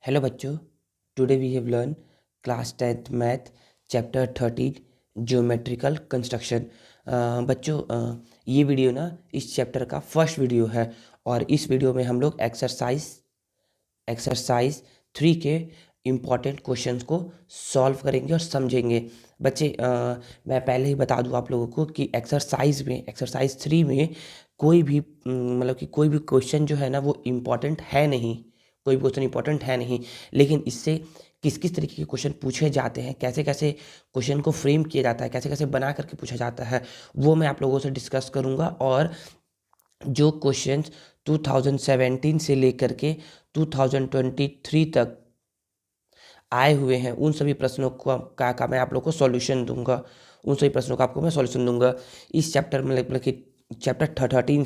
Hello बच्चों, today we have learn class 10th math chapter 13 geometrical construction. बच्चों, ये video ना इस चैप्टर का फर्स्ट वीडियो है और इस वीडियो में हम लोग एक्सरसाइज 3 के इम्पॉर्टेंट क्वेश्चंस को सॉल्व करेंगे और समझेंगे। बच्चे, मैं पहले ही बता दूं आप लोगों को कि एक्सरसाइज 3 में कोई भी मतलब कि कोई भी क्वेश्चन जो है ना वो इम्पॉर्टेंट है नहीं, कोई भी क्वेश्चन इंपॉर्टेंट है नहीं। लेकिन इससे किस किस तरीके के क्वेश्चन पूछे जाते हैं, कैसे कैसे क्वेश्चन को फ्रेम किया जाता है, कैसे कैसे बना करके पूछा जाता है, वो मैं आप लोगों से डिस्कस करूंगा। और जो क्वेश्चंस 2017 से लेकर के 2023 तक आए हुए हैं उन सभी प्रश्नों का मैं आप लोग को सॉल्यूशन दूंगा। उन सभी प्रश्नों का आपको मैं सॉल्यूशन दूंगा इस चैप्टर में। मतलब कि चैप्टर 13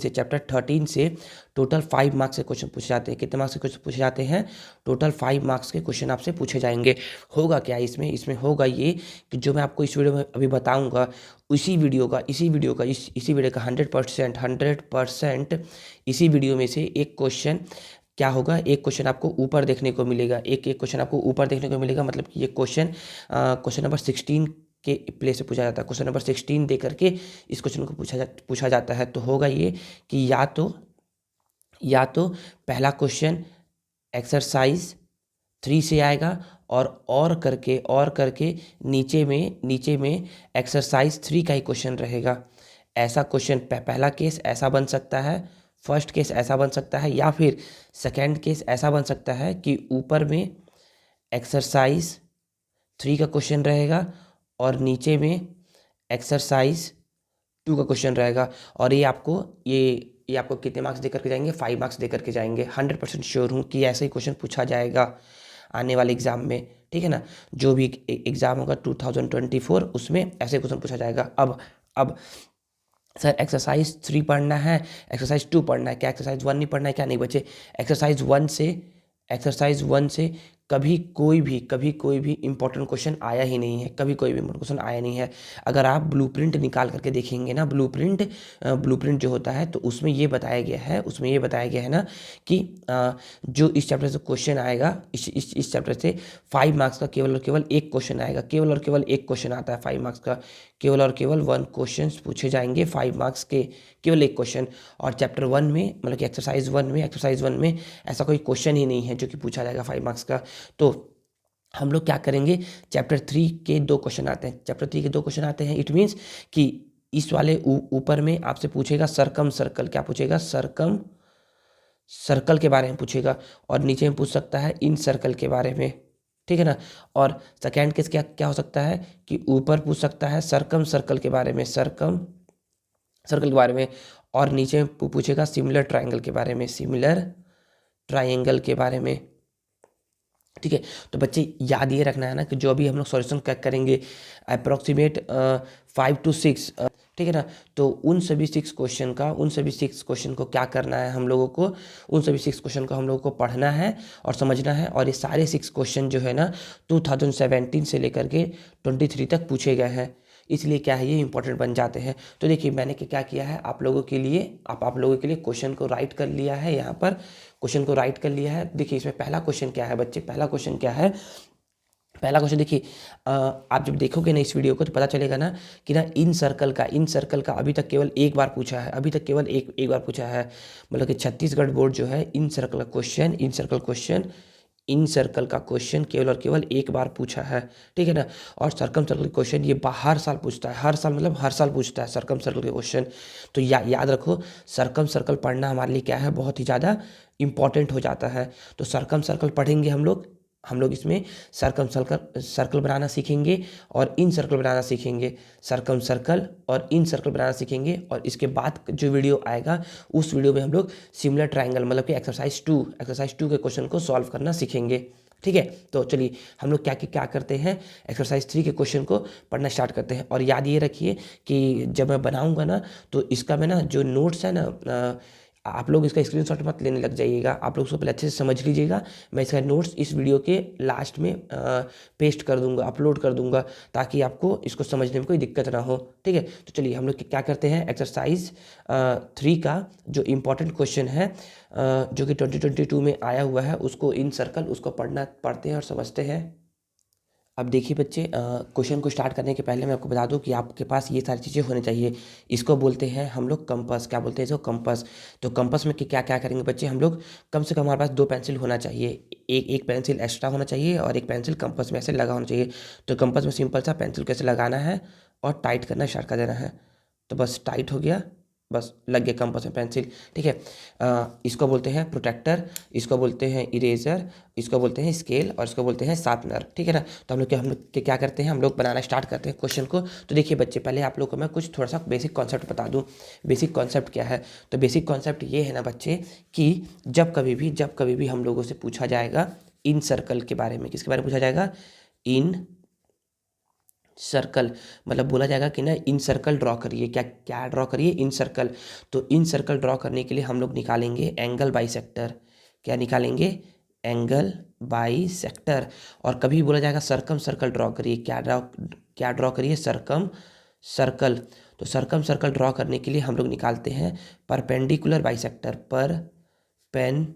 से टोटल 5 मार्क्स के क्वेश्चन पूछे जाते हैं। कितने मार्क्स के क्वेश्चन पूछे जाते हैं? टोटल 5 मार्क्स के क्वेश्चन आपसे पूछे जाएंगे। होगा क्या इसमें होगा ये कि जो मैं आपको इस वीडियो में अभी बताऊंगा इसी वीडियो का 100% इसी वीडियो में से एक क्वेश्चन क्या होगा, एक क्वेश्चन आपको ऊपर देखने को मिलेगा। एक क्वेश्चन आपको ऊपर देखने को मिलेगा, मतलब कि ये क्वेश्चन नंबर 16 के प्लेस से पूछा जाता है। क्वेश्चन नंबर 16 दे करके इस क्वेश्चन को पूछा जाता है। तो होगा ये कि या तो पहला क्वेश्चन एक्सरसाइज 3 से आएगा और करके नीचे में एक्सरसाइज 3 का ही क्वेश्चन रहेगा। ऐसा क्वेश्चन पहला केस ऐसा बन सकता है, फर्स्ट केस ऐसा बन सकता है, या फिर सेकंड केस ऐसा बन सकता है कि ऊपर में एक्सरसाइज 3 का क्वेश्चन रहेगा और नीचे में एक्सरसाइज 2 का क्वेश्चन रहेगा। और ये आपको कितने मार्क्स दे करके जाएंगे? 5 मार्क्स दे करके जाएंगे। 100% श्योर हूँ कि ऐसा ही क्वेश्चन पूछा जाएगा आने वाले एग्जाम में, ठीक है ना। जो भी एग्जाम होगा 2024 उसमें ऐसे क्वेश्चन पूछा जाएगा। अब सर एक्सरसाइज 3 पढ़ना है, एक्सरसाइज 2 पढ़ना है, क्या एक्सरसाइज 1 नहीं पढ़ना है? क्या नहीं बच्चे, एक्सरसाइज 1 से कभी कोई भी इंपॉर्टेंट क्वेश्चन आया ही नहीं है। कभी कोई भी इंपॉर्टेंट क्वेश्चन आया नहीं है। अगर आप ब्लूप्रिंट निकाल करके देखेंगे ना, ब्लूप्रिंट जो होता है तो उसमें ये बताया गया है ना कि जो इस चैप्टर से क्वेश्चन आएगा, इस चैप्टर से 5 मार्क्स का केवल और केवल एक क्वेश्चन आएगा। केवल और केवल एक क्वेश्चन आता है 5 मार्क्स का। केवल और केवल 1 क्वेश्चन पूछे जाएंगे 5 मार्क्स के, केवल एक क्वेश्चन। और चैप्टर 1 में मतलब कि एक्सरसाइज 1 में ऐसा कोई क्वेश्चन ही नहीं है जो कि पूछा जाएगा 5 मार्क्स का। तो हम लोग क्या करेंगे, चैप्टर 3 के 2 क्वेश्चन आते हैं। इट मीन्स कि इस वाले ऊपर में आपसे पूछेगा सरकम सर्कल, क्या पूछेगा? सरकम सर्कल के बारे में पूछेगा। और नीचे में पूछ सकता है इन सर्कल के बारे में, ठीक है ना। और सेकेंड केस क्या हो सकता है कि ऊपर पूछ सकता है सरकम सर्कल के बारे में, और नीचे में पूछेगा सिमिलर ट्रायंगल के बारे में, ठीक है। तो बच्चे याद ये रखना है ना कि जो भी हम लोग सॉल्यूशन करेंगे अप्रोक्सीमेट 5 to 6, ठीक है ना। तो उन सभी 6 क्वेश्चन को क्या करना है हम लोगों को, उन सभी 6 क्वेश्चन को हम लोगों को पढ़ना है और समझना है। और ये सारे 6 क्वेश्चन जो है ना 2017 से लेकर के 23 तक पूछे गए हैं, इसलिए क्या है ये इंपॉर्टेंट बन जाते हैं। तो देखिए मैंने क्या किया है आप लोगों के लिए क्वेश्चन को राइट कर लिया है। यहाँ पर क्वेश्चन को राइट कर लिया है। देखिए इसमें पहला क्वेश्चन क्या है बच्चे, पहला क्वेश्चन देखिए, आप जब देखोगे ना इस वीडियो को तो पता चलेगा ना कि ना इन सर्कल का अभी तक केवल एक बार पूछा है, एक बार पूछा है। मतलब कि छत्तीसगढ़ बोर्ड जो है इन सर्कल का क्वेश्चन केवल और केवल एक बार पूछा है, ठीक है ना। और सर्कम सर्कल क्वेश्चन ये हर साल पूछता है, हर साल पूछता है सर्कम सर्कल के क्वेश्चन। तो याद रखो सर्कम सर्कल पढ़ना हमारे लिए क्या है, बहुत ही ज़्यादा इंपॉर्टेंट हो जाता है। तो सर्कम सर्कल पढ़ेंगे हम लोग इसमें सर्कम सर्कल बनाना सीखेंगे और इन सर्कल बनाना सीखेंगे, सर्कम सर्कल और इन सर्कल बनाना सीखेंगे। और इसके बाद जो वीडियो आएगा उस वीडियो में हम लोग सिमिलर ट्रायंगल मतलब कि एक्सरसाइज 2 के क्वेश्चन को सॉल्व करना सीखेंगे, ठीक है। तो चलिए हम लोग क्या करते हैं, एक्सरसाइज 3 के क्वेश्चन को पढ़ना स्टार्ट करते हैं। और याद ये रखिए कि जब मैं बनाऊंगा ना तो इसका मैं ना जो नोट्स है ना आप लोग इसका स्क्रीनशॉट मत लेने लग जाइएगा, आप लोग उसको पहले अच्छे से समझ लीजिएगा। मैं इसका नोट्स इस वीडियो के लास्ट में पेस्ट कर दूंगा, अपलोड कर दूंगा, ताकि आपको इसको समझने में कोई दिक्कत ना हो। ठीक है, तो चलिए हम लोग क्या करते हैं, एक्सरसाइज 3 का जो इम्पोर्टेंट क्वेश्चन है जो कि 2022 में आया हुआ है, उसको इन सर्कल उसको पढ़ते हैं और समझते हैं। अब देखिए बच्चे, क्वेश्चन को स्टार्ट करने के पहले मैं आपको बता दूं कि आपके पास ये सारी चीज़ें होनी चाहिए। इसको बोलते हैं हम लोग कंपास। क्या बोलते हैं इसको? कंपास। तो कंपास में क्या क्या करेंगे बच्चे हम लोग? कम से कम हमारे पास 2 पेंसिल होना चाहिए, एक पेंसिल एक्स्ट्रा होना चाहिए और एक पेंसिल कंपास में ऐसे लगा होना चाहिए। तो कंपास में सिंपल सा पेंसिल कैसे लगाना है और टाइट करना स्टार्ट कर देना है। तो बस टाइट हो गया, बस लग गया कंपास में पेंसिल। ठीक है, इसको बोलते हैं प्रोटेक्टर, इसको बोलते हैं इरेजर, इसको बोलते हैं स्केल और इसको बोलते हैं शार्पनर। ठीक है ना। तो हम लोग क्या करते हैं, हम लोग बनाना स्टार्ट करते हैं क्वेश्चन को। तो देखिए बच्चे, पहले आप लोग को मैं कुछ थोड़ा सा बेसिक कॉन्सेप्ट बता दूं। बेसिक कॉन्सेप्ट क्या है? तो बेसिक कॉन्सेप्ट ये है ना बच्चे कि जब कभी भी हम लोगों से पूछा जाएगा इन सर्कल के बारे में, किसके बारे में पूछा जाएगा? इन सर्कल, मतलब बोला जाएगा कि ना इन सर्कल ड्रॉ करिए। क्या क्या ड्रॉ करिए? इन सर्कल। तो इन सर्कल ड्रॉ करने के लिए हम लोग निकालेंगे एंगल बाइसेक्टर। क्या निकालेंगे? Angle bisector. और कभी बोला जाएगा सरकम सर्कल ड्रॉ करिए। क्या ड्रॉ करिए? सरकम सर्कल। तो सरकम सर्कल ड्रॉ करने के लिए हम लोग निकालते हैं परपेंडिकुलर बाइसेक्टर। Perpendicular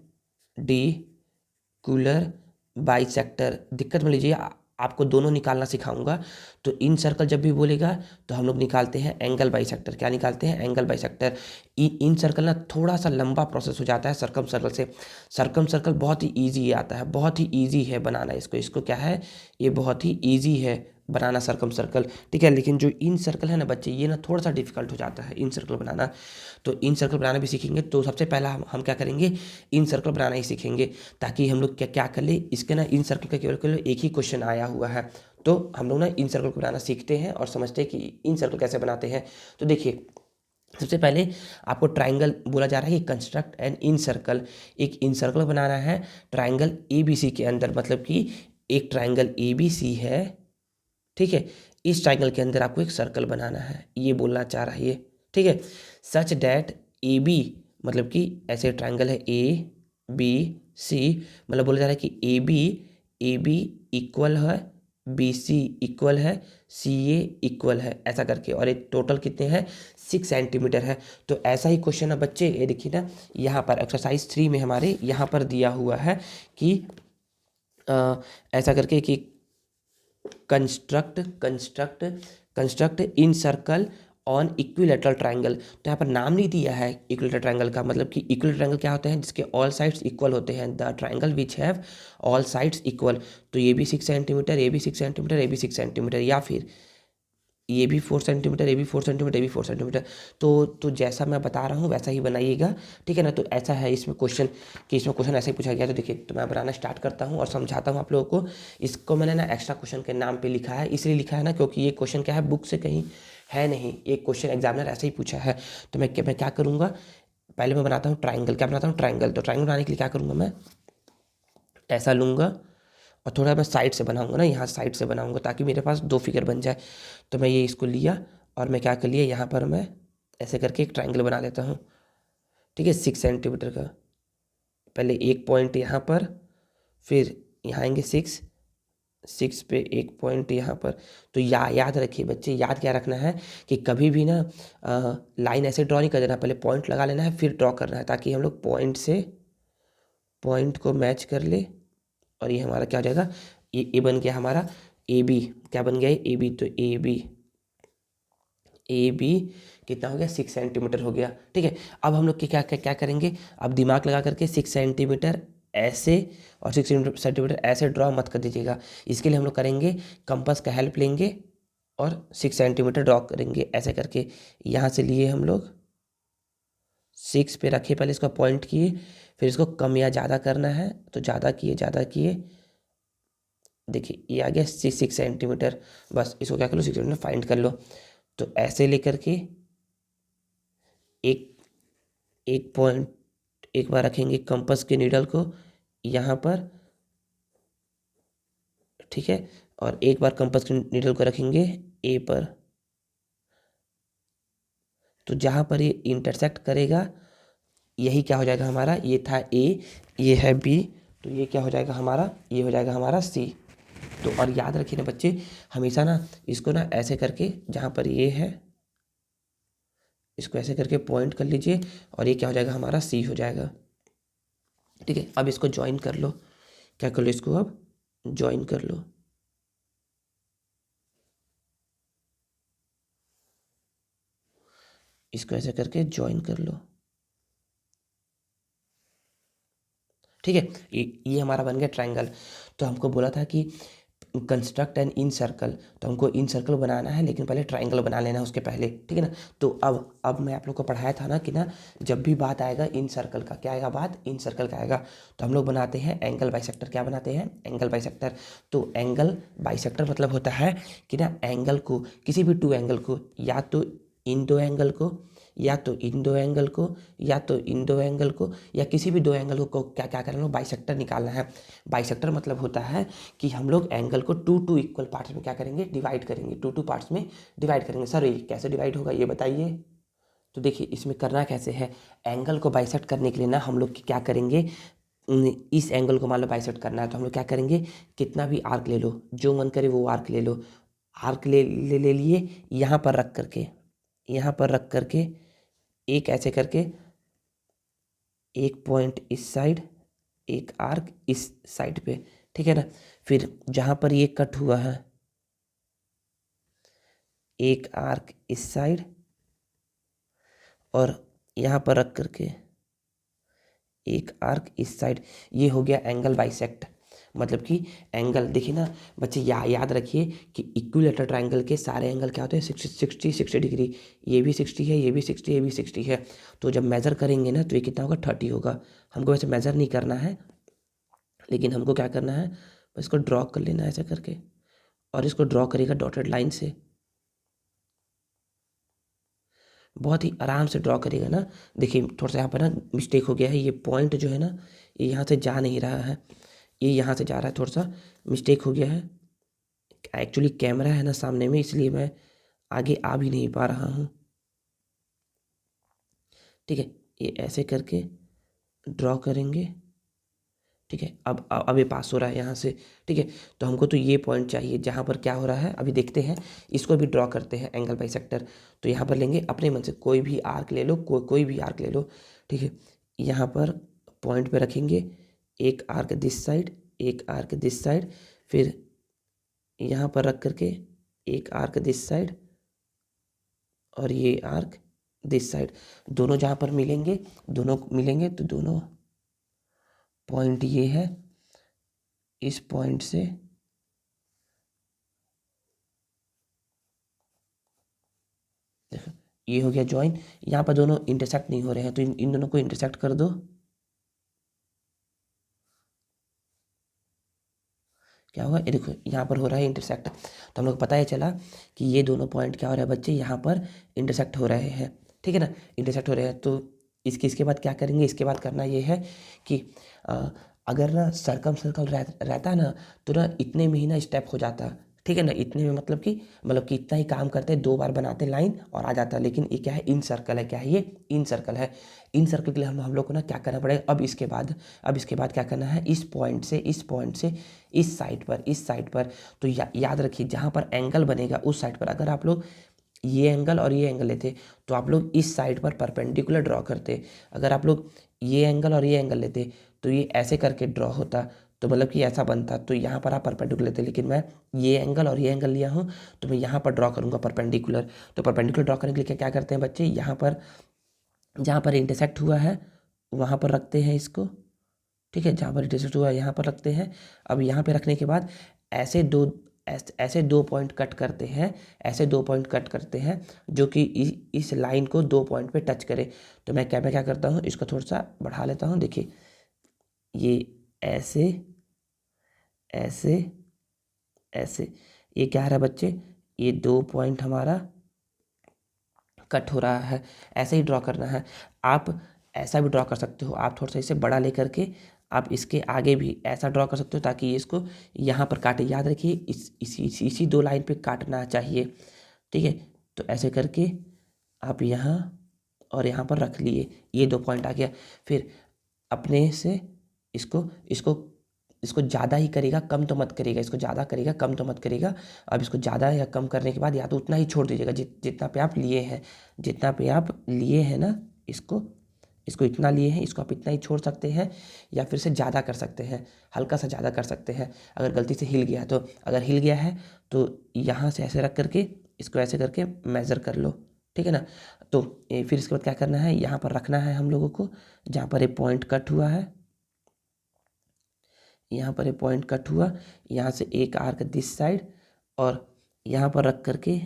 bisector. दिक्कत में लीजिए, आपको दोनों निकालना सिखाऊंगा। तो इन सर्कल जब भी बोलेगा तो हम लोग निकालते हैं एंगल बाइसेक्टर। क्या निकालते हैं? Angle bisector. इन सर्कल ना थोड़ा सा लंबा प्रोसेस हो जाता है सरकम सर्कल से। सरकम सर्कल बहुत ही ईजी आता है, बहुत ही ईजी है बनाना इसको क्या है, ये बहुत ही ईजी है बनाना सरकम सर्कल। ठीक है, लेकिन जो इन सर्कल है ना बच्चे, ये ना थोड़ा सा डिफिकल्ट हो जाता है इन सर्कल बनाना। तो इन सर्कल बनाना भी सीखेंगे। तो सबसे पहला हम क्या करेंगे, इन सर्कल बनाना ही सीखेंगे, ताकि हम लोग क्या क्या कर ले, इसके ना इन सर्कल का केवल एक ही क्वेश्चन आया हुआ है। तो हम लोग ना इन सर्कल को बनाना सीखते हैं और समझते हैं कि इन सर्कल कैसे बनाते हैं। तो देखिए, सबसे पहले आपको ट्राइंगल बोला जा रहा है कि कंस्ट्रक्ट एन इन सर्कल। एक इन सर्कल बनाना है ट्राइंगल ABC के अंदर, मतलब कि एक ट्राइंगल ABC है। ठीक है, इस ट्राइंगल के अंदर आपको एक सर्कल बनाना है, ये बोलना चाह रहा है ये। ठीक है, सच डैट AB, मतलब कि ऐसे ट्राइंगल है ABC, मतलब बोला जा रहा है कि AB इक्वल है, BC इक्वल है, CA इक्वल है, ऐसा करके। और एक टोटल कितने हैं? 6 सेंटीमीटर है। तो ऐसा ही क्वेश्चन है बच्चे, ये देखिए ना, यहाँ पर एक्सरसाइज 3 में हमारे यहाँ पर दिया हुआ है कि ऐसा करके कि construct in circle on equilateral triangle. तो यहाँ पर नाम नहीं दिया है इक्विलेटरल ट्राइंगल का, मतलब कि इक्विलेटरल ट्राइंगल क्या होते हैं? जिसके ऑल साइड्स इक्वल होते हैं, the triangle which have all sides equal. तो ये भी 6 सेंटीमीटर, ये भी 6 सेंटीमीटर, ये भी 6 सेंटीमीटर, या फिर ये भी 4 सेंटीमीटर, ये भी 4 सेंटीमीटर, ये भी 4 सेंटीमीटर। तो जैसा मैं बता रहा हूँ वैसा ही बनाइएगा। ठीक है ना। तो ऐसा है इसमें क्वेश्चन, कि इसमें क्वेश्चन ऐसे ही पूछा गया। तो देखिए, तो मैं बनाना स्टार्ट करता हूँ और समझाता हूँ आप लोगों को। इसको मैंने ना एक्स्ट्रा क्वेश्चन के नाम पे लिखा है, इसलिए लिखा है ना क्योंकि ये क्वेश्चन क्या है, बुक से कहीं है नहीं, ये क्वेश्चन एग्जामिनर ऐसे ही पूछा है। तो मैं क्या करूँगा, पहले मैं बनाता हूँ ट्राइंगल। क्या बनाता हूँ? ट्राइंगल। तो ट्राइंगल बनाने के लिए क्या करूँगा, मैं ऐसा लूँगा और थोड़ा मैं साइड से बनाऊँगा ना, यहाँ साइड से बनाऊँगा ताकि मेरे पास 2 फिगर बन जाए। तो मैं ये इसको लिया और मैं क्या कर लिया, यहाँ पर मैं ऐसे करके एक ट्राइंगल बना लेता हूँ। ठीक है, 6 सेंटीमीटर का। पहले एक पॉइंट यहाँ पर, फिर यहाँ आएंगे 6 पे एक पॉइंट यहाँ पर। तो याद रखिए बच्चे, याद क्या रखना है कि कभी भी ना लाइन ऐसे ड्रॉ नहीं कर देना, पहले पॉइंट लगा लेना है फिर ड्रॉ करना है, ताकि हम लोग पॉइंट से पॉइंट को मैच कर ले। और ये हमारा क्या हो जाएगा, ये बन गया हमारा AB। क्या बन गया? AB। तो AB कितना हो गया? 6 सेंटीमीटर हो गया। ठीक है, अब हम लोग क्या करेंगे, अब दिमाग लगा करके 6 सेंटीमीटर ऐसे और 6 सेंटीमीटर ऐसे ड्रॉ मत कर दीजिएगा। इसके लिए हम लोग करेंगे, कंपास का हेल्प लेंगे और 6 सेंटीमीटर ड्रॉ करेंगे ऐसे करके। यहाँ से लिए हम लोग 6 पे रखे, पहले इसका पॉइंट किए, फिर इसको कम या ज़्यादा करना है तो ज़्यादा किए। देखिए ये आ गया 6 सेंटीमीटर। बस इसको क्या कर लो, 6 सेंटीमीटर फाइंड कर लो। तो ऐसे लेकर के एक एक पॉइंट, एक बार रखेंगे कंपास के नीडल को यहाँ पर। ठीक है, और एक बार कंपास के नीडल को रखेंगे A पर। तो जहाँ पर ये इंटरसेक्ट करेगा यही क्या हो जाएगा हमारा, ये था ए, ये है बी, तो ये क्या हो जाएगा हमारा, ये हो जाएगा हमारा सी। तो और याद रखिए ना बच्चे, हमेशा ना इसको ना ऐसे करके, जहाँ पर ये है इसको ऐसे करके पॉइंट कर लीजिए और ये क्या हो जाएगा हमारा सी हो जाएगा। ठीक है, अब इसको ज्वाइन कर लो, क्या कर लो, इसको अब ज्वाइन कर लो। इसको ऐसे करके ज्वाइन कर लो। ठीक है, ये हमारा बन गया ट्रायंगल। तो हमको बोला था कि कंस्ट्रक्ट एन इन सर्कल, तो हमको इन सर्कल बनाना है, लेकिन पहले ट्रायंगल बना लेना है उसके पहले। ठीक है ना। तो अब मैं आप लोग को पढ़ाया था ना कि ना, जब भी बात आएगा इन सर्कल का, क्या आएगा बात, इन सर्कल का आएगा, तो हम लोग बनाते हैं एंगल बाइसेक्टर। क्या बनाते हैं, एंगल बाइसेक्टर। तो एंगल बाइसेक्टर मतलब होता है कि ना, एंगल को, किसी भी टू एंगल को, या तो इन दो एंगल को, या तो इन दो एंगल को, या तो इन दो एंगल को, या किसी भी दो एंगल को क्या क्या करना है, बाइसेक्टर निकालना है। बाइसेक्टर मतलब होता है कि हम लोग एंगल को टू इक्वल पार्ट्स में क्या करेंगे, डिवाइड करेंगे, टू पार्ट्स में डिवाइड करेंगे। सर ये कैसे डिवाइड होगा, ये बताइए। तो देखिए इसमें करना कैसे है, एंगल को बाइसेक्ट करने के लिए ना हम लोग क्या करेंगे, इस एंगल को मान लो बाइसेक्ट करना है, तो हम लोग क्या करेंगे, कितना भी आर्क ले लो, जो मन करे वो आर्क ले लो। आर्क ले लिए, यहाँ पर रख करके, यहाँ पर रख करके एक ऐसे करके, एक पॉइंट इस साइड, एक आर्क इस साइड पे। ठीक है ना। फिर जहाँ पर ये कट हुआ है, एक आर्क इस साइड, और यहाँ पर रख करके एक आर्क इस साइड। ये हो गया एंगल बाइसेक्ट। मतलब कि एंगल, देखिए ना बच्चे, याद रखिए कि इक्विलेटरल ट्रायंगल के सारे एंगल क्या होते हैं, 60 डिग्री। ये भी 60 है, ये भी 60, ये भी 60 है। तो जब मेज़र करेंगे ना, तो ये कितना होगा, 30 होगा। हमको वैसे मेज़र नहीं करना है, लेकिन हमको क्या करना है, बस इसको ड्रॉ कर लेना है ऐसा करके, और इसको ड्रॉ करेगा डॉटेड लाइन से, बहुत ही आराम से ड्रॉ करेगा ना। देखिए थोड़ा सा यहाँ पर ना मिस्टेक हो गया है, ये पॉइंट जो है ना, ये यहाँ से जा नहीं रहा है, ये यहाँ से जा रहा है, थोड़ा सा मिस्टेक हो गया है। एक्चुअली कैमरा है ना सामने में, इसलिए मैं आगे आ भी नहीं पा रहा हूँ। ठीक है, ये ऐसे करके ड्रॉ करेंगे। ठीक है, अब ये पास हो रहा है यहाँ से। ठीक है, तो हमको तो ये पॉइंट चाहिए जहाँ पर क्या हो रहा है, अभी देखते हैं। इसको भी ड्रॉ करते हैं एंगल बाइसेक्टर। तो यहाँ पर लेंगे अपने मन से कोई भी आर्क ले लो, कोई भी आर्क ले लो। ठीक है, यहाँ पर पॉइंट पे रखेंगे, एक आर्क दिस साइड, एक आर्क दिस साइड, फिर यहाँ पर रख करके एक आर्क दिस साइड, और ये आर्क दिस साइड। दोनों जहाँ पर मिलेंगे, दोनों मिलेंगे, तो दोनों पॉइंट ये है, इस पॉइंट से देखो ये हो गया ज्वाइन। यहाँ पर दोनों इंटरसेक्ट नहीं हो रहे हैं, तो इन दोनों को इंटरसेक्ट कर दो। क्या होगा, ये देखो यहाँ पर हो रहा है इंटरसेक्ट। तो हम लोग पता है चला कि ये दोनों पॉइंट क्या हो रहा है बच्चे, यहाँ पर इंटरसेक्ट हो रहे हैं। ठीक है ना, इंटरसेक्ट हो रहे हैं। तो इसके बाद क्या करेंगे, इसके बाद करना ये है कि अगर ना सर्कल रहता ना, तो ना इतने में ही ना स्टेप हो जाता। ठीक है ना, इतने में मतलब कि इतना ही काम करते, 2 बार बनाते लाइन और आ जाता। लेकिन ये क्या है, इन सर्कल है, क्या है ये, इन सर्कल है। इन सर्कल के लिए हम लोग को ना क्या करना पड़ेगा, अब इसके बाद क्या करना है, इस पॉइंट से इस साइड पर। तो याद रखिए, जहाँ पर एंगल बनेगा उस साइड पर, अगर आप लोग ये एंगल और ये एंगल लेते, तो आप लोग इस साइड पर परपेंडिकुलर ड्रॉ करते। अगर आप लोग ये एंगल और ये एंगल लेते, तो ये ऐसे करके ड्रॉ होता, तो मतलब कि ऐसा बनता। तो यहाँ पर आप परपेंडिकुलर लेते, लेकिन मैं ये एंगल और ये एंगल लिया हूँ, तो मैं यहाँ पर ड्रॉ करूँगा परपेंडिकुलर। तो परपेंडिकुलर ड्रॉ करने के लिए क्या क्या करते हैं बच्चे, यहाँ पर जहाँ पर इंटरसेक्ट हुआ है वहाँ पर रखते हैं इसको। ठीक है, जहाँ पर इंटरसेक्ट हुआ है यहाँ पर रखते हैं। अब यहाँ पे रखने के बाद ऐसे दो पॉइंट कट करते हैं, ऐसे 2 पॉइंट कट करते हैं, जो कि इस लाइन को 2 पॉइंट पे टच करे। तो मैं क्या करता हूँ, इसको थोड़ा सा बढ़ा लेता हूँ। देखिए ये ऐसे ऐसे ऐसे, ये क्या आ रहा है बच्चे, ये 2 पॉइंट हमारा कट हो रहा है। ऐसे ही ड्रॉ करना है। आप ऐसा भी ड्रॉ कर सकते हो, आप थोड़ा सा इसे बड़ा लेकर के आप इसके आगे भी ऐसा ड्रॉ कर सकते हो, ताकि ये इसको यहाँ पर काटे। याद रखिए इसी 2 लाइन पे काटना चाहिए। ठीक है, तो ऐसे करके आप यहाँ और यहाँ पर रख लिए, ये 2 पॉइंट आ गया। फिर अपने से इसको इसको इसको ज़्यादा ही करेगा, कम तो मत करेगा, इसको ज़्यादा करेगा, कम तो मत करेगा। अब इसको ज़्यादा या कम करने के बाद या तो उतना ही छोड़ दीजिएगा जितना पे आप लिए हैं, जितना पे आप लिए हैं ना, इसको इसको इतना लिए हैं, इसको आप इतना ही छोड़ सकते हैं या फिर से ज़्यादा कर सकते हैं, हल्का सा ज़्यादा कर सकते हैं। अगर गलती से हिल गया है तो, अगर हिल गया है तो यहाँ से ऐसे रख करके इसको ऐसे करके मेज़र कर लो, ठीक है ना। तो फिर इसके बाद क्या करना है, यहाँ पर रखना है हम लोगों को, जहाँ पर ये पॉइंट कट हुआ है, यहाँ पर ये पॉइंट कट हुआ, यहाँ से एक आर्क दिस साइड, और यहाँ पर रख करके,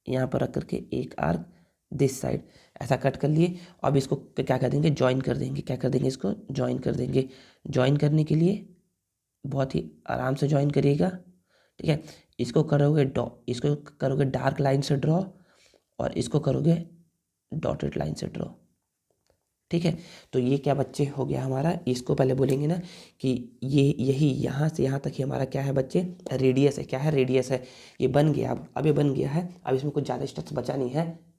यहाँ पर रख करके एक आर्क दिस साइड, ऐसा कट कर लिए। अब इसको क्या कर देंगे, ज्वाइन कर देंगे। क्या कर देंगे, इसको ज्वाइन कर देंगे। ज्वाइन करने के लिए बहुत ही आराम से ज्वाइन करिएगा, ठीक है। इसको करोगे इसको करोगे डार्क लाइन से ड्रॉ, और इसको करोगे डॉटेड लाइन से ड्रॉ, ठीक है। तो ये क्या बच्चे हो गया हमारा, इसको पहले बोलेंगे ना कि ये यही यहाँ से यहाँ तक ही हमारा क्या है बच्चे, रेडियस है। क्या है, रेडियस है। ये बन गया, अब ये बन गया है, अब इसमें कुछ ज़्यादा स्टेप्स बचा नहीं है।